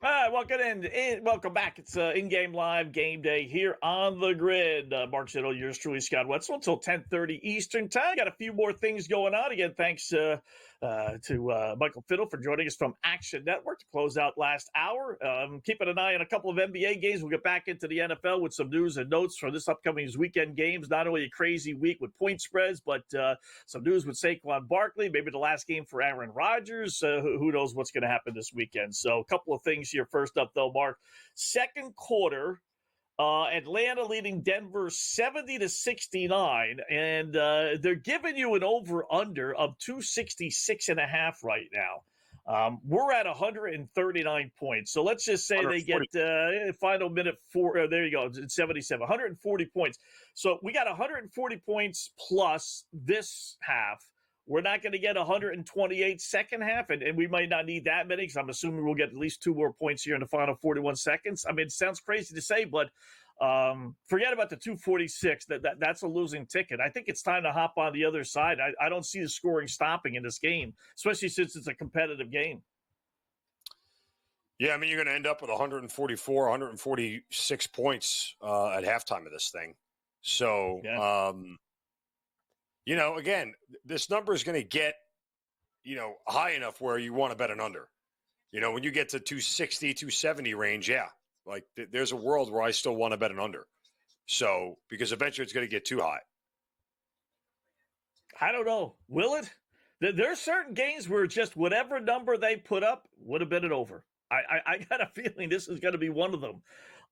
All right, welcome back. It's in-game live game day here on the grid. Mark Zinno, yours truly, Scott Wetzel, until 10:30 Eastern time. Got a few more things going on. Again, thanks to Michael Fiddle for joining us from Action Network to close out last hour. Keeping an eye on a couple of NBA games. We'll get back into the NFL with some news and notes for this upcoming weekend games. Not only a crazy week with point spreads, but some news with Saquon Barkley. Maybe the last game for Aaron Rodgers. Who knows what's going to happen this weekend. So a couple of things here. First up, though, Mark, second quarter, Atlanta leading Denver 70-69, and they're giving you an over/under of 266.5 right now. We're at 139 points, so let's just say they get final minute four. There you go, 77, 140 points. So we got 140 points plus this half. We're not going to get 128 second half, and we might not need that many because I'm assuming we'll get at least 2 more points here in the final 41 seconds. I mean, it sounds crazy to say, but forget about the 246. That's a losing ticket. I think it's time to hop on the other side. I don't see the scoring stopping in this game, especially since it's a competitive game. Yeah, I mean, you're going to end up with 144, 146 points at halftime of this thing. So, yeah. Again, this number is going to get, high enough where you want to bet an under. When you get to 260, 270 range, yeah, like there's a world where I still want to bet an under. So, because eventually it's going to get too high. I don't know. Will it? There's certain games where just whatever number they put up would have been an over. I got a feeling this is going to be one of them.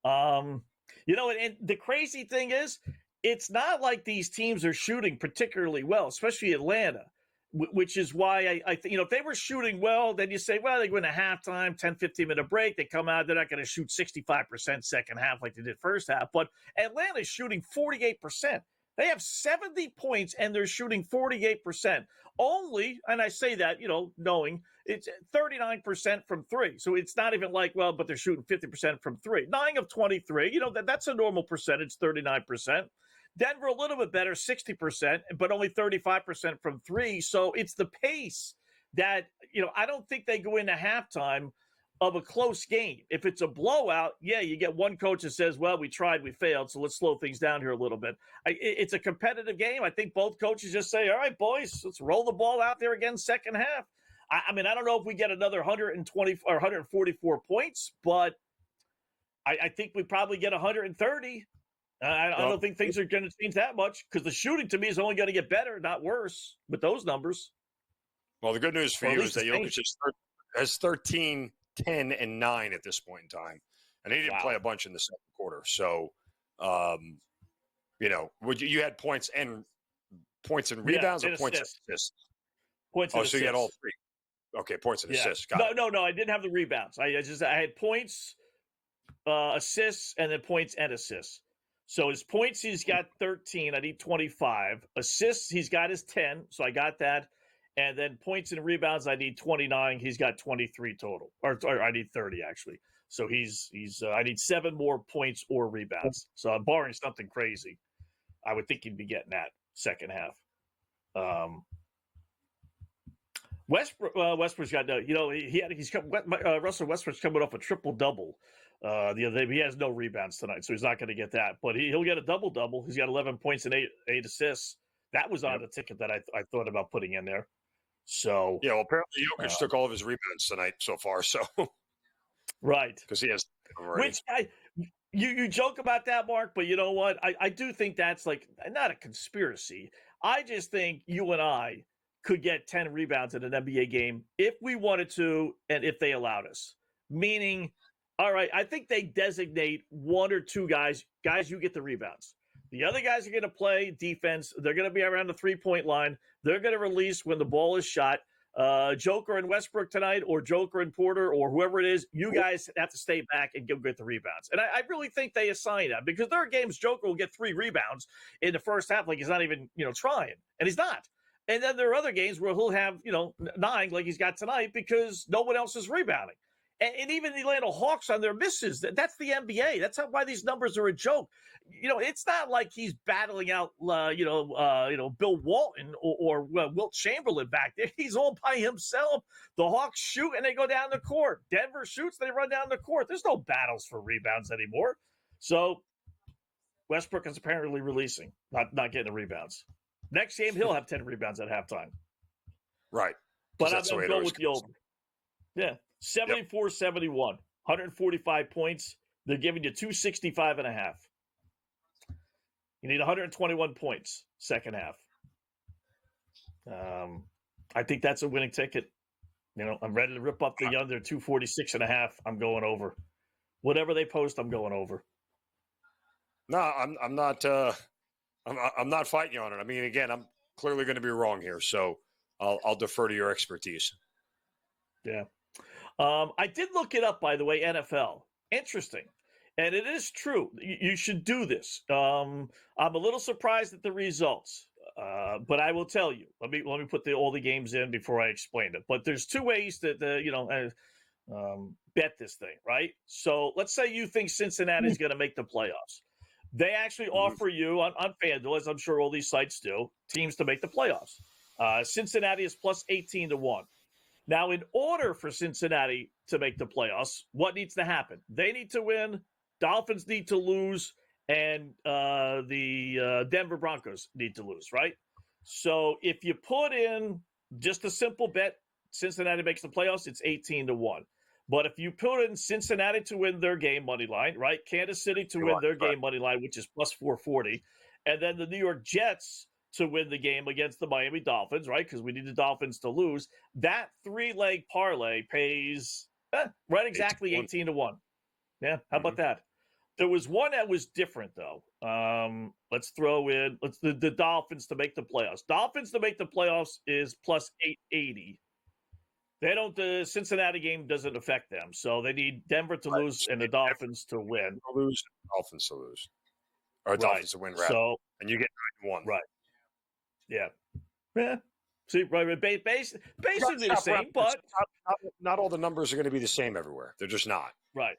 And the crazy thing is, it's not like these teams are shooting particularly well, especially Atlanta, which is why I think, if they were shooting well, then you say, well, they go into halftime, 10, 15-minute break. They come out, they're not going to shoot 65% second half like they did first half. But Atlanta's shooting 48%. They have 70 points, and they're shooting 48%. Only, and I say that, knowing it's 39% from three. So it's not even like, well, but they're shooting 50% from three. 9 of 23, that's a normal percentage, 39%. Denver a little bit better, 60%, but only 35% from three. So it's the pace that, I don't think they go into halftime of a close game. If it's a blowout, yeah, you get one coach that says, well, we tried, we failed, so let's slow things down here a little bit. It's a competitive game. I think both coaches just say, all right, boys, let's roll the ball out there again second half. I mean, I don't know if we get another 120 or 144 points, but I think we probably get 130. I don't think things are going to change that much because the shooting to me is only going to get better, not worse, with those numbers. Well, the good news for you is that Jokic has 13, 10, and 9 at this point in time. And he didn't play a bunch in the second quarter. So, you had points and rebounds or points and assists? Points and assists. So you had all three. Okay, points and assists. Got it. No, I didn't have the rebounds. I had points, assists, and then points and assists. So his points, he's got 13. I need 25. Assists, he's got his 10. So I got that. And then points and rebounds, I need 29. He's got 23 total. Or I need 30, actually. So I need 7 more points or rebounds. So barring something crazy, I would think he'd be getting that second half. Westbrook's got Russell Westbrook's coming off a triple double the other day. He has no rebounds tonight, so he's not going to get that. But he'll get a double double. He's got 11 points and eight assists. That was on the ticket that I thought about putting in there. So yeah, well, apparently Jokic took all of his rebounds tonight so far. So right, because he has already. Which you joke about that, Mark, but you know what? I do think that's like not a conspiracy. I just think you and I could get 10 rebounds in an NBA game if we wanted to and if they allowed us. Meaning, all right, I think they designate one or two guys, you get the rebounds. The other guys are going to play defense. They're going to be around the three-point line. They're going to release when the ball is shot. Joker and Westbrook tonight, or Joker and Porter, or whoever it is, you guys have to stay back and get the rebounds. And I really think they assign that, because there are games Joker will get 3 rebounds in the first half, like he's not even trying, and he's not. And then there are other games where he'll have 9, like he's got tonight, because no one else is rebounding. And even the Atlanta Hawks on their misses, that's the NBA. That's why these numbers are a joke. It's not like he's battling out, Bill Walton or Wilt Chamberlain back there. He's all by himself. The Hawks shoot and they go down the court. Denver shoots, they run down the court. There's no battles for rebounds anymore. So Westbrook is apparently releasing, not getting the rebounds. Next game, he'll have 10 rebounds at halftime. Right. But I'm going to go with the over. Yeah. 74-71, 145 points. They're giving you 265.5. You need 121 points second half. I think that's a winning ticket. I'm ready to rip up the under 246.5. I'm going over. Whatever they post, I'm going over. No, I'm not. I'm not fighting you on it. I mean, again, I'm clearly going to be wrong here, so I'll defer to your expertise. Yeah. I did look it up, by the way, NFL. Interesting. And it is true. You should do this. I'm a little surprised at the results, but I will tell you. Let me put all the games in before I explain it. But there's 2 ways to bet this thing, right? So let's say you think Cincinnati is going to make the playoffs. They actually offer you on FanDuel, as I'm sure all these sites do, teams to make the playoffs. Cincinnati is plus 18 to 1. Now, in order for Cincinnati to make the playoffs, what needs to happen? They need to win, Dolphins need to lose, and the Denver Broncos need to lose, right? So if you put in just a simple bet, Cincinnati makes the playoffs, it's 18 to 1. But if you put in Cincinnati to win their game money line, right? Kansas City to win their game money line, which is plus 440, and then the New York Jets to win the game against the Miami Dolphins, right? Because we need the Dolphins to lose. That 3-leg parlay pays right exactly 18 to 1. Yeah, how about that? There was one that was different, though. Let's throw in the Dolphins to make the playoffs. Dolphins to make the playoffs is plus 880. They don't. The Cincinnati game doesn't affect them, so they need Denver to lose and the Dolphins to win. Dolphins to lose, or Dolphins to win, rather. So, and you get 9-1. Right. Yeah. Yeah. See, right. Basically the same, but not all the numbers are going to be the same everywhere. They're just not. Right.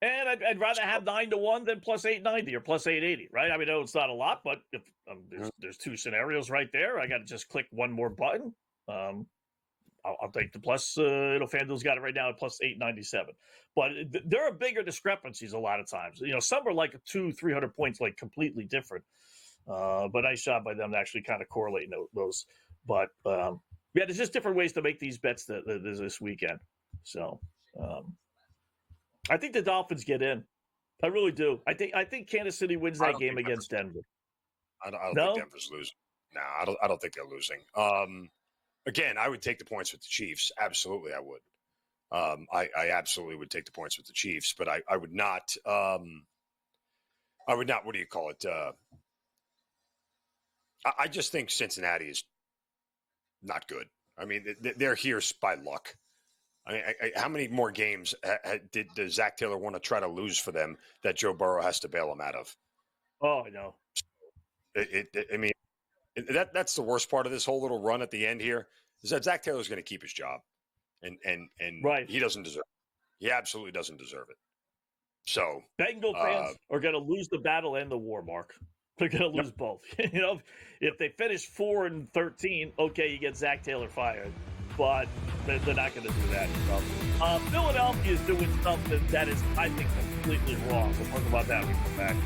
And I'd rather have 9 to 1 than plus 890 or plus 880, right? I mean, no, it's not a lot, but if there's 2 scenarios right there, I got to just click one more button. I'll take the plus. FanDuel's got it right now at plus 897. But there are bigger discrepancies a lot of times. Some are like 200-300 points, like completely different. But nice job by them to actually kind of correlate those. But there's just different ways to make these bets this weekend. So I think the Dolphins get in. I really do. I think Kansas City wins that game against Denver. I don't think Denver's losing. No, I don't think they're losing. Again, I would take the points with the Chiefs. Absolutely, I would. I absolutely would take the points with the Chiefs, but I would not. I would not. What do you call it? I just think Cincinnati is not good. I mean, they're here by luck. I mean, how many more games does Zach Taylor want to try to lose for them that Joe Burrow has to bail him out of? Oh, I know. I mean, that's the worst part of this whole little run at the end here is that Zach Taylor's going to keep his job, and right. He doesn't deserve it. He absolutely doesn't deserve it. So Bengal fans are going to lose the battle and the war, Mark. They're going to lose both. If they finish 4-13, okay, you get Zach Taylor fired. but they're not going to do that. So, Philadelphia is doing something that is, I think, completely wrong. We'll talk about that when we come back.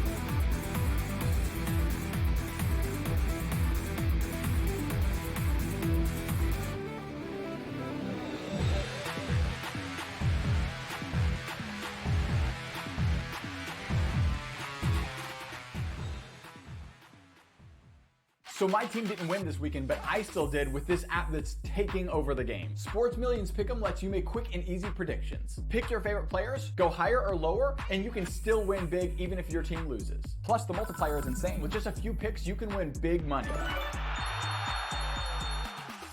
So my team didn't win this weekend, but I still did with this app that's taking over the game. Sports Millions Pick'em lets you make quick and easy predictions. Pick your favorite players, go higher or lower, and you can still win big even if your team loses. Plus, the multiplier is insane. With just a few picks, you can win big money.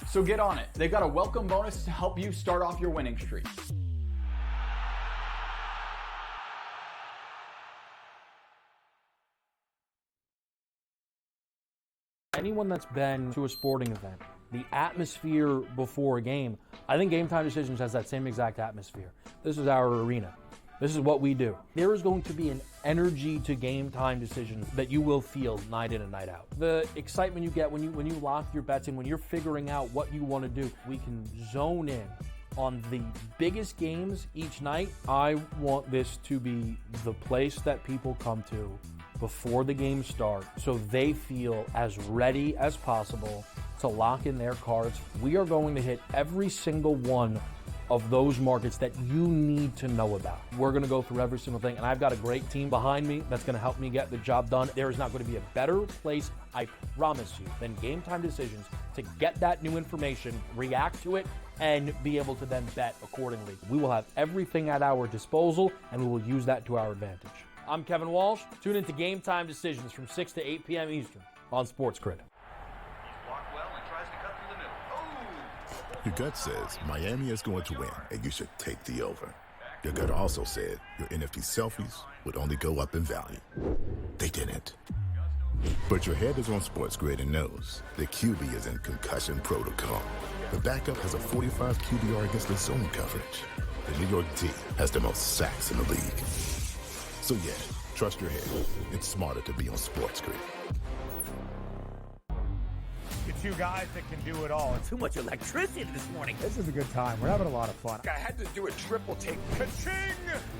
So get on it. They've got a welcome bonus to help you start off your winning streak. Anyone that's been to a sporting event, the atmosphere before a game, I think Game Time Decisions has that same exact atmosphere. This is our arena. This is what we do. There is going to be an energy to Game Time Decisions that you will feel night in and night out. The excitement you get when you lock your bets in, when you're figuring out what you want to do, we can zone in on the biggest games each night. I want this to be the place that people come to before the game starts so they feel as ready as possible to lock in their cards. We are going to hit every single one of those markets that you need to know about. We're going to go through every single thing, and I've got a great team behind me that's going to help me get the job done. There is not going to be a better place, I promise you, than Game Time Decisions to get that new information, react to it, and be able to then bet accordingly. We will have everything at our disposal, and we will use that to our advantage. I'm Kevin Walsh. Tune into Game Time Decisions from 6 to 8 p.m. Eastern on SportsGrid. Blocked well and tries to cut through the middle. Oh! Your gut says Miami is going to win, and you should take the over. Your gut also said your NFT selfies would only go up in value. They didn't. But your head is on SportsGrid and knows the QB is in concussion protocol. The backup has a 45 QBR against the zone coverage. The New York D has the most sacks in the league. So yeah, trust your head. It's smarter to be on SportsGrid. The two guys that can do it all. Too much electricity this morning. This is a good time. We're having a lot of fun. I had to do a triple take. Ka-ching!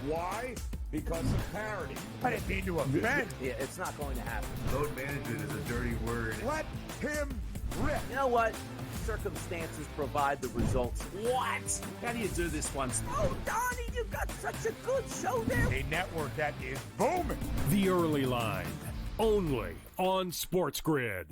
Why? Because of parity. I didn't mean to offend. Yeah, it's not going to happen. Load management is a dirty word. Let him rip. You know what? Circumstances provide the results. What? How do you do this one? Oh, Donnie, you got such a good show there. A network that is booming. The Early Line, only on SportsGrid.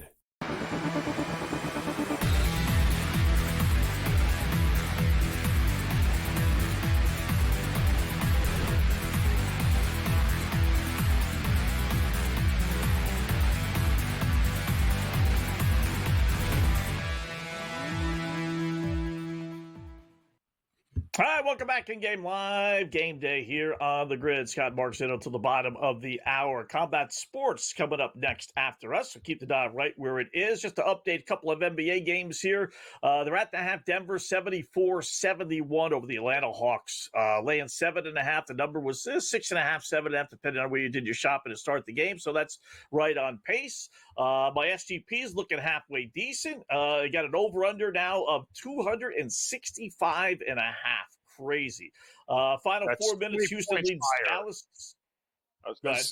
All right, welcome back in Game Live. Game Day here on the grid. Scott Marks in until the bottom of the hour. Combat Sports coming up next after us, so keep the dial right where it is. Just to update a couple of NBA games here. They're at the half. Denver 74-71 over the Atlanta Hawks, laying 7.5. The number was 6.5, 7.5, depending on where you did your shopping to start the game. So that's right on pace. My SGP is looking halfway decent. You got an over-under now of 265.5. Crazy. Final That's 4 minutes. Houston leads Dallas.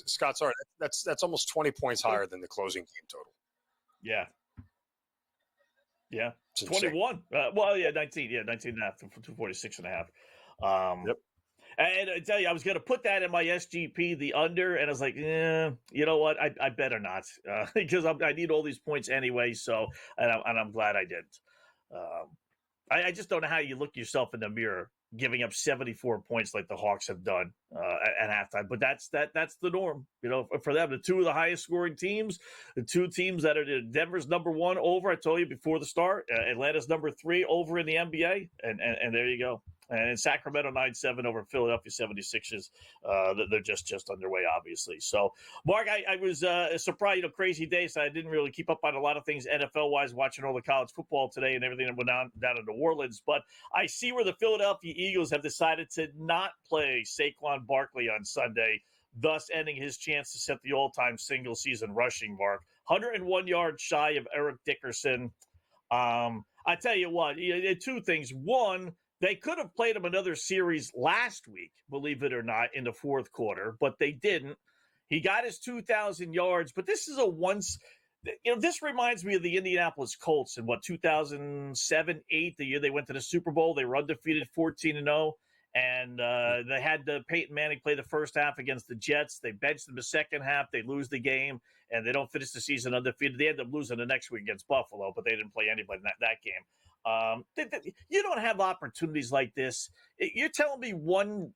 Scott, sorry. That's almost 20 points higher than the closing game total. Yeah. Yeah. It's 21. 19. Yeah, 19.5 to 246.5. Yep. And I tell you, I was going to put that in my SGP, the under, and I was like, you know what? I better not, because I need all these points anyway. So, and I'm glad I didn't. I just don't know how you look yourself in the mirror giving up 74 points like the Hawks have done at halftime. But that's the norm, for them. The two of the highest scoring teams, the two teams that are Denver's number 1 over. I told you before the start, Atlanta's number 3 over in the NBA, and there you go. And Sacramento 9-7 over Philadelphia 76ers. They're just underway, obviously. So, Mark, I was surprised. Crazy day, so I didn't really keep up on a lot of things NFL-wise, watching all the college football today and everything that went down in New Orleans. But I see where the Philadelphia Eagles have decided to not play Saquon Barkley on Sunday, thus ending his chance to set the all-time single-season rushing mark. 101 yards shy of Eric Dickerson. I tell you what, two things. One, they could have played him another series last week, believe it or not, in the fourth quarter, but they didn't. He got his 2,000 yards, but this is a once. This reminds me of the Indianapolis Colts in 2007, 8, the year they went to the Super Bowl. They were undefeated 14-0, and they had Peyton Manning play the first half against the Jets. They benched him the second half. They lose the game, and they don't finish the season undefeated. They end up losing the next week against Buffalo, but they didn't play anybody in that game. You don't have opportunities like this. You're telling me 1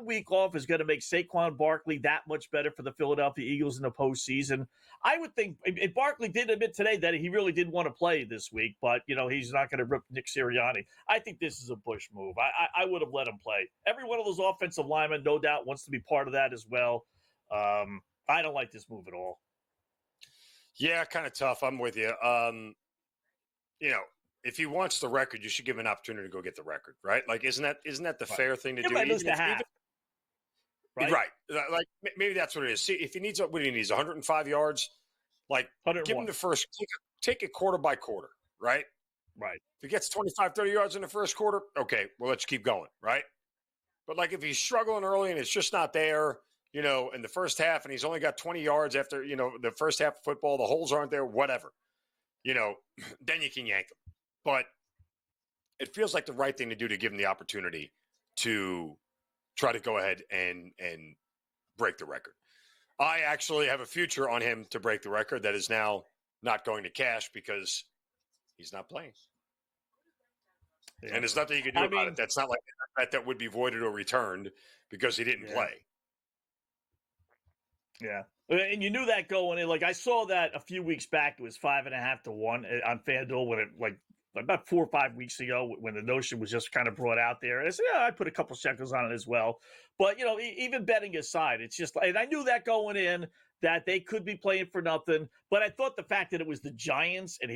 week off is going to make Saquon Barkley that much better for the Philadelphia Eagles in the postseason? I would think Barkley did admit today that he really did want to play this week, but he's not going to rip Nick Sirianni. I think this is a Bush move. I would have let him play. Every one of those offensive linemen, no doubt, wants to be part of that as well. I don't like this move at all. Yeah, kind of tough. I'm with you. If he wants the record, you should give him an opportunity to go get the record, right? Like, isn't that the fair thing to do? Right? Right. Like, maybe that's what it is. See, if he needs, what do he need? 105 yards? Like, give him the first, take it quarter by quarter, right? Right. If he gets 25, 30 yards in the first quarter, okay, well, let's keep going, right? But, like, if he's struggling early and it's just not there, in the first half and he's only got 20 yards after, the first half of football, the holes aren't there, whatever, then you can yank him. But it feels like the right thing to do to give him the opportunity to try to go ahead and break the record. I actually have a future on him to break the record that is now not going to cash because he's not playing. Yeah. And there's nothing you can do about it. That's not like that would be voided or returned because he didn't play. Yeah. And you knew that going in. Like, I saw that a few weeks back. It was 5.5 to 1 on FanDuel when it, about 4 or 5 weeks ago, when the notion was just kind of brought out there. And I said, I put a couple shekels on it as well. But, even betting aside, it's just, and I knew that going in, that they could be playing for nothing. But I thought the fact that it was the Giants, and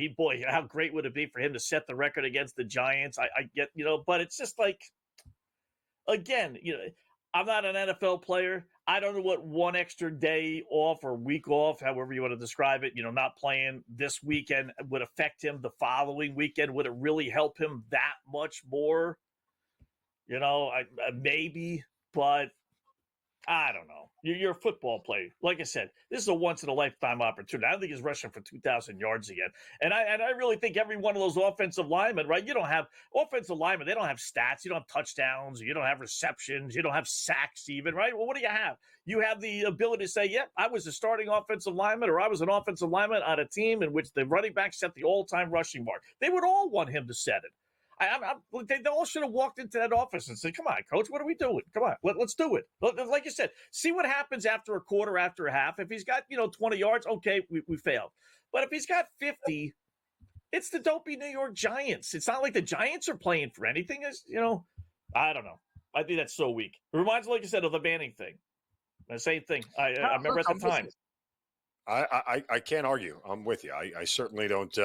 how great would it be for him to set the record against the Giants? I get, but it's just like, again, I'm not an NFL player. I don't know what one extra day off or week off, however you want to describe it, not playing this weekend would affect him the following weekend. Would it really help him that much more? Maybe, but I don't know. You're a football player. Like I said, this is a once-in-a-lifetime opportunity. I don't think he's rushing for 2,000 yards again. And I really think every one of those offensive linemen, right? You don't have offensive linemen. They don't have stats. You don't have touchdowns. You don't have receptions. You don't have sacks even, right? Well, what do you have? You have the ability to say, yep, I was a starting offensive lineman, or I was an offensive lineman on a team in which the running back set the all-time rushing mark. They would all want him to set it. They all should have walked into that office and said, come on, coach, what are we doing? Come on, let's do it. Like you said, see what happens after a quarter, after a half. If he's got, 20 yards, okay, we failed. But if he's got 50, it's the dopey New York Giants. It's not like the Giants are playing for anything. I don't know. I think that's so weak. It reminds me, like I said, of the Manning thing. The same thing. I remember at the time. I can't argue. I'm with you. I certainly don't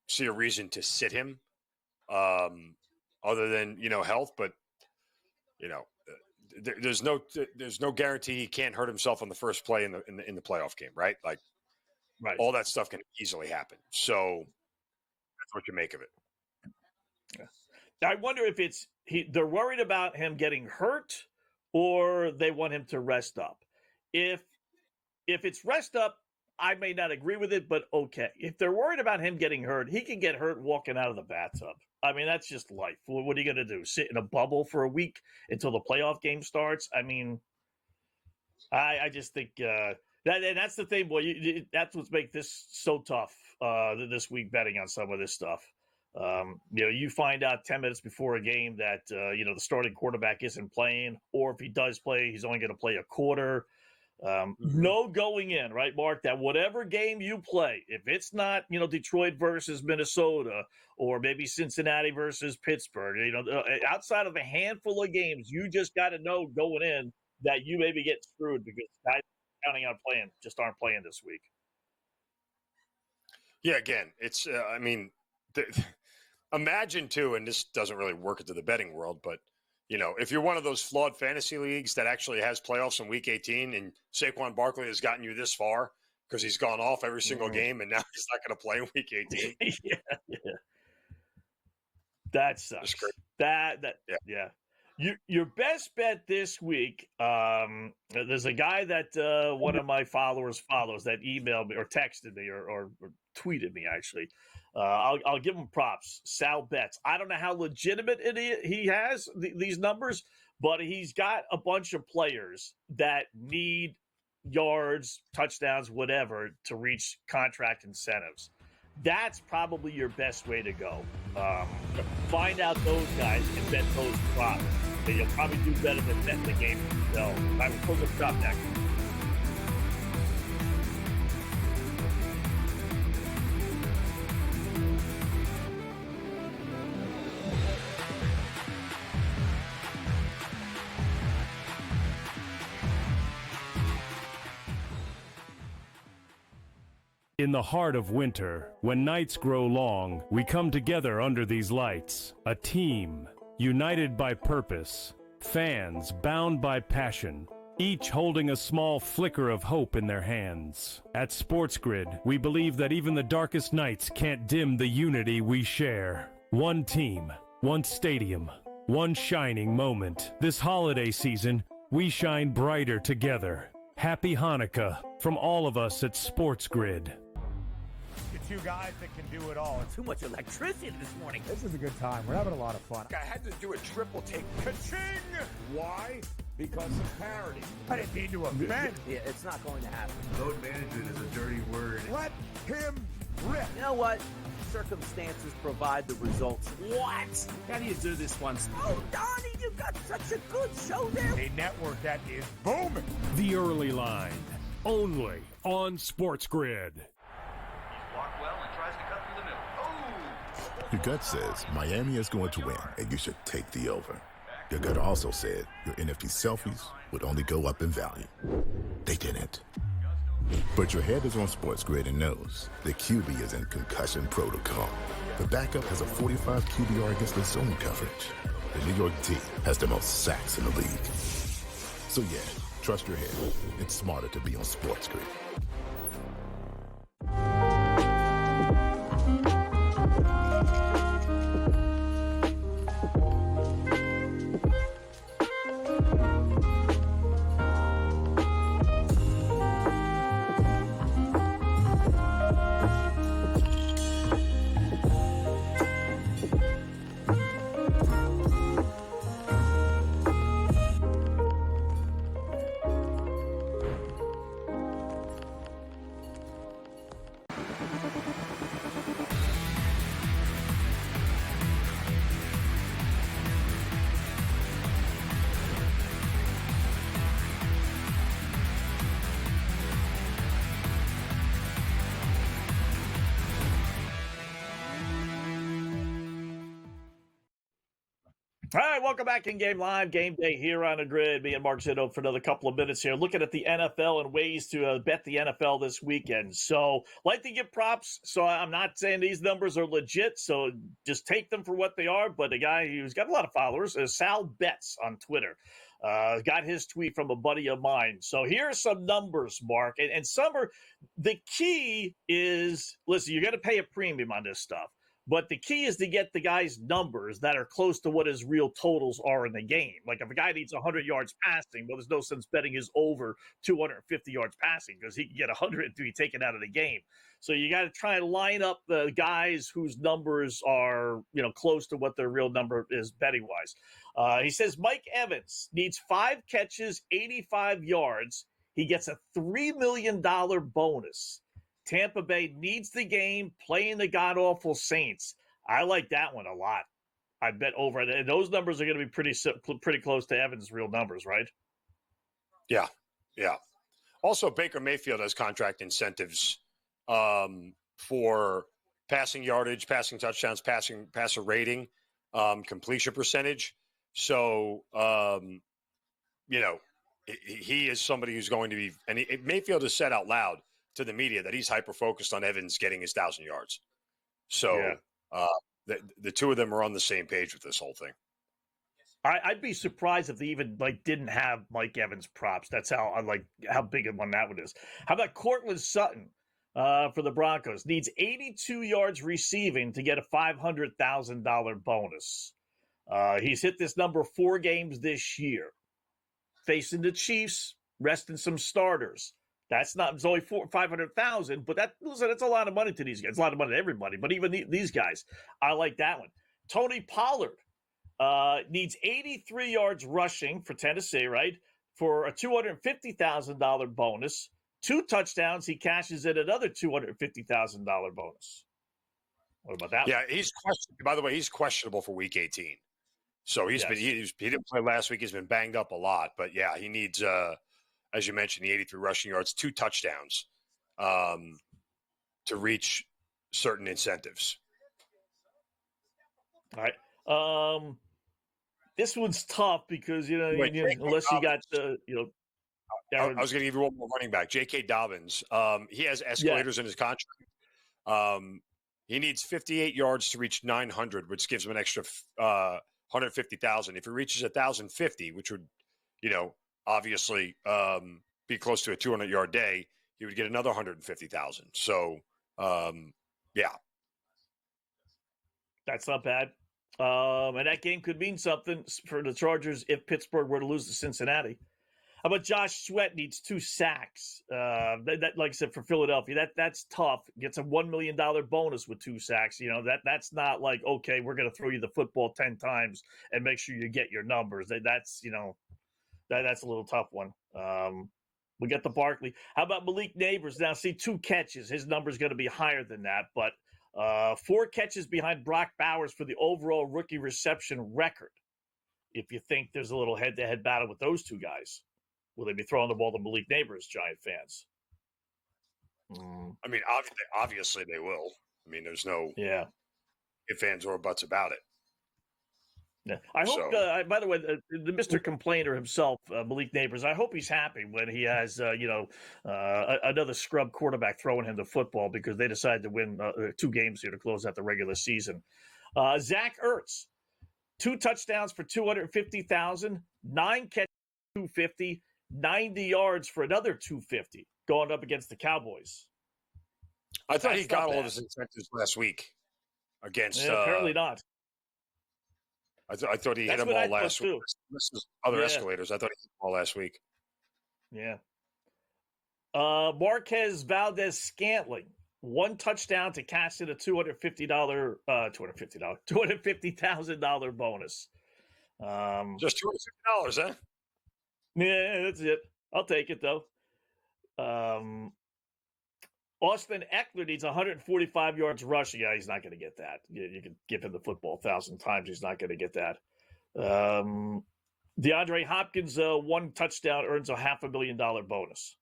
see a reason to sit him other than, health. But, there's no guarantee he can't hurt himself on the first play in the playoff game, right? Like, right. All that stuff can easily happen. So that's what you make of it. Yeah. I wonder if they're worried about him getting hurt or they want him to rest up. If it's rest up, I may not agree with it, but okay. If they're worried about him getting hurt, he can get hurt walking out of the bathtub. I mean, that's just life. What are you going to do? Sit in a bubble for a week until the playoff game starts? I mean, I just think that's the thing, boy. That's what makes this so tough this week, betting on some of this stuff. You find out 10 minutes before a game that, the starting quarterback isn't playing, or if he does play, he's only going to play a quarter. No going in, right, Mark, that whatever game you play, if it's not, Detroit versus Minnesota or maybe Cincinnati versus Pittsburgh, outside of a handful of games, you just got to know going in that you may be getting screwed because guys counting on playing just aren't playing this week. Yeah, again, it's, imagine too, and this doesn't really work into the betting world, but if you're one of those flawed fantasy leagues that actually has playoffs in Week 18 and Saquon Barkley has gotten you this far, because he's gone off every single game, and now he's not going to play in Week 18. yeah. That sucks. Yeah. Your best bet this week. There's a guy that one of my followers follows that emailed me or texted me or tweeted me actually. I'll give him props. Sal Betts. I don't know how legitimate he has these numbers, but he's got a bunch of players that need yards, touchdowns, whatever to reach contract incentives. That's probably your best way to go. Find out those guys and bet those props. And you'll probably do better than betting the game themselves. I will close up shop next. In the heart of winter, when nights grow long, we come together under these lights. A team, united by purpose. Fans bound by passion. Each holding a small flicker of hope in their hands. At SportsGrid, we believe that even the darkest nights can't dim the unity we share. One team, one stadium, one shining moment. This holiday season, we shine brighter together. Happy Hanukkah from all of us at SportsGrid. Two guys that can do it all. Too much electricity this morning. This is a good time. We're having a lot of fun. I had to do a triple take. Ka-ching! Why? Because of parity. I didn't mean to offend. Yeah, it's not going to happen. Load management is a dirty word. Let him rip. You know what? Circumstances provide the results. What? How do you do this one? Oh, Donnie, you got such a good show there. A network that is booming. The Early Line, only on SportsGrid. Blocked well and tries to cut through the middle. Oh! Your gut says Miami is going to win, and you should take the over. Your gut also said your NFT selfies would only go up in value. They didn't. But your head is on SportsGrid and knows the QB is in concussion protocol. The backup has a 45 QBR against the zone coverage. The New York D has the most sacks in the league. So yeah, trust your head. It's smarter to be on SportsGrid. All right, welcome back in Game Live. Game Day here on the grid. Me and Mark Zinno for another couple of minutes here, looking at the NFL and ways to bet the NFL this weekend. So, like to give props. So, I'm not saying these numbers are legit, so just take them for what they are. But a guy who's got a lot of followers is Sal Betts on Twitter. Got his tweet from a buddy of mine. So, here are some numbers, Mark. And some are the key is, listen, you're going to pay a premium on this stuff. But the key is to get the guy's numbers that are close to what his real totals are in the game. Like if a guy needs 100 yards passing, well, there's no sense betting his over 250 yards passing because he can get 100 and be taken out of the game. So you got to try and line up the guys whose numbers are, close to what their real number is betting wise. He says Mike Evans needs 5 catches, 85 yards. He gets a $3 million bonus. Tampa Bay needs the game, playing the god-awful Saints. I like that one a lot. I bet over it. Those numbers are going to be pretty close to Evans' real numbers, right? Yeah. Also, Baker Mayfield has contract incentives for passing yardage, passing touchdowns, passer rating, completion percentage. So, he is somebody who's going to be – and Mayfield has said out loud to the media that he's hyper-focused on Evans getting his 1,000 yards. So the two of them are on the same page with this whole thing. I'd be surprised if they even didn't have Mike Evans props. That's how big of one that one is. How about Cortland Sutton for the Broncos? Needs 82 yards receiving to get a $500,000 bonus. He's hit this number 4 games this year. Facing the Chiefs, resting some starters. It's only $500,000, but that's a lot of money to these guys. It's a lot of money to everybody, but even these guys, I like that one. Tony Pollard needs 83 yards rushing for Tennessee, right? For a $250,000 bonus. 2 touchdowns, he cashes in another $250,000 bonus. What about that? Yeah, by the way, he's questionable for Week 18. So he didn't play last week. He's been banged up a lot, but yeah, he needs, as you mentioned, the 83 rushing yards, 2 touchdowns to reach certain incentives. All right. This one's tough because unless you got I was going to give you one more running back, J.K. Dobbins. He has escalators in his contract. He needs 58 yards to reach 900, which gives him an extra 150,000. If he reaches 1,050, which would, obviously be close to a 200-yard day, he would get another 150,000. So, yeah, that's not bad. And that game could mean something for the Chargers if Pittsburgh were to lose to Cincinnati. How about Josh Sweat needs 2 sacks? That, like I said, for Philadelphia, that's tough. Gets a $1 million bonus with 2 sacks. That's not like, okay, we're going to throw you the football 10 times and make sure you get your numbers. That's a little tough one. We got the Barkley. How about Malik Neighbors? Now, see, 2 catches. His number's going to be higher than that, but 4 catches behind Brock Bowers for the overall rookie reception record. If you think there's a little head-to-head battle with those 2 guys, will they be throwing the ball to Malik Neighbors, Giant fans? I mean, obviously they will. I mean, there's no ifs, ands, or buts about it. Yeah. I hope, by the way, the Mr. Complainer himself, Malik Neighbors, I hope he's happy when he has, another scrub quarterback throwing him the football because they decided to win 2 games here to close out the regular season. Zach Ertz, 2 touchdowns for $250,000, 9 catches for $250,000, 90 yards for another $250,000 going up against the Cowboys. I thought he got all of his incentives last week against. Apparently not. I thought he hit them all last week. This is other escalators. I thought he hit them all last week. Yeah. Marquez Valdez-Scantling, 1 touchdown to cash in a $250,000 bonus. Just $250, huh? Yeah, that's it. I'll take it though. Austin Eckler needs 145 yards rushing. Yeah, he's not going to get that. You can give him the football 1,000 times. He's not going to get that. DeAndre Hopkins, 1 touchdown, earns a $500,000 bonus.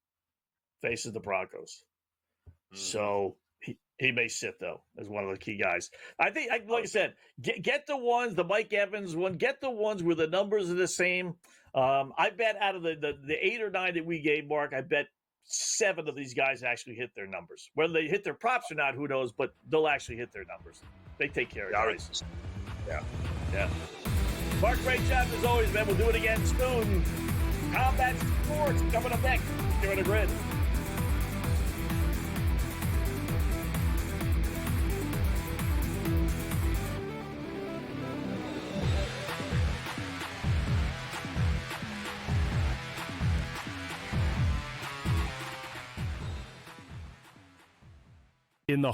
Faces the Broncos. So he may sit, though, as one of the key guys. I think, like I said, get the ones, the Mike Evans one, get the ones where the numbers are the same. I bet out of the 8 or 9 that we gave, Mark, I bet 7 of these guys actually hit their numbers. Whether they hit their props or not, who knows, but they'll actually hit their numbers. They take care of it. Yeah. Mark, great job as always, man. We'll do it again soon. Combat Sports coming up next here on the Grid. In the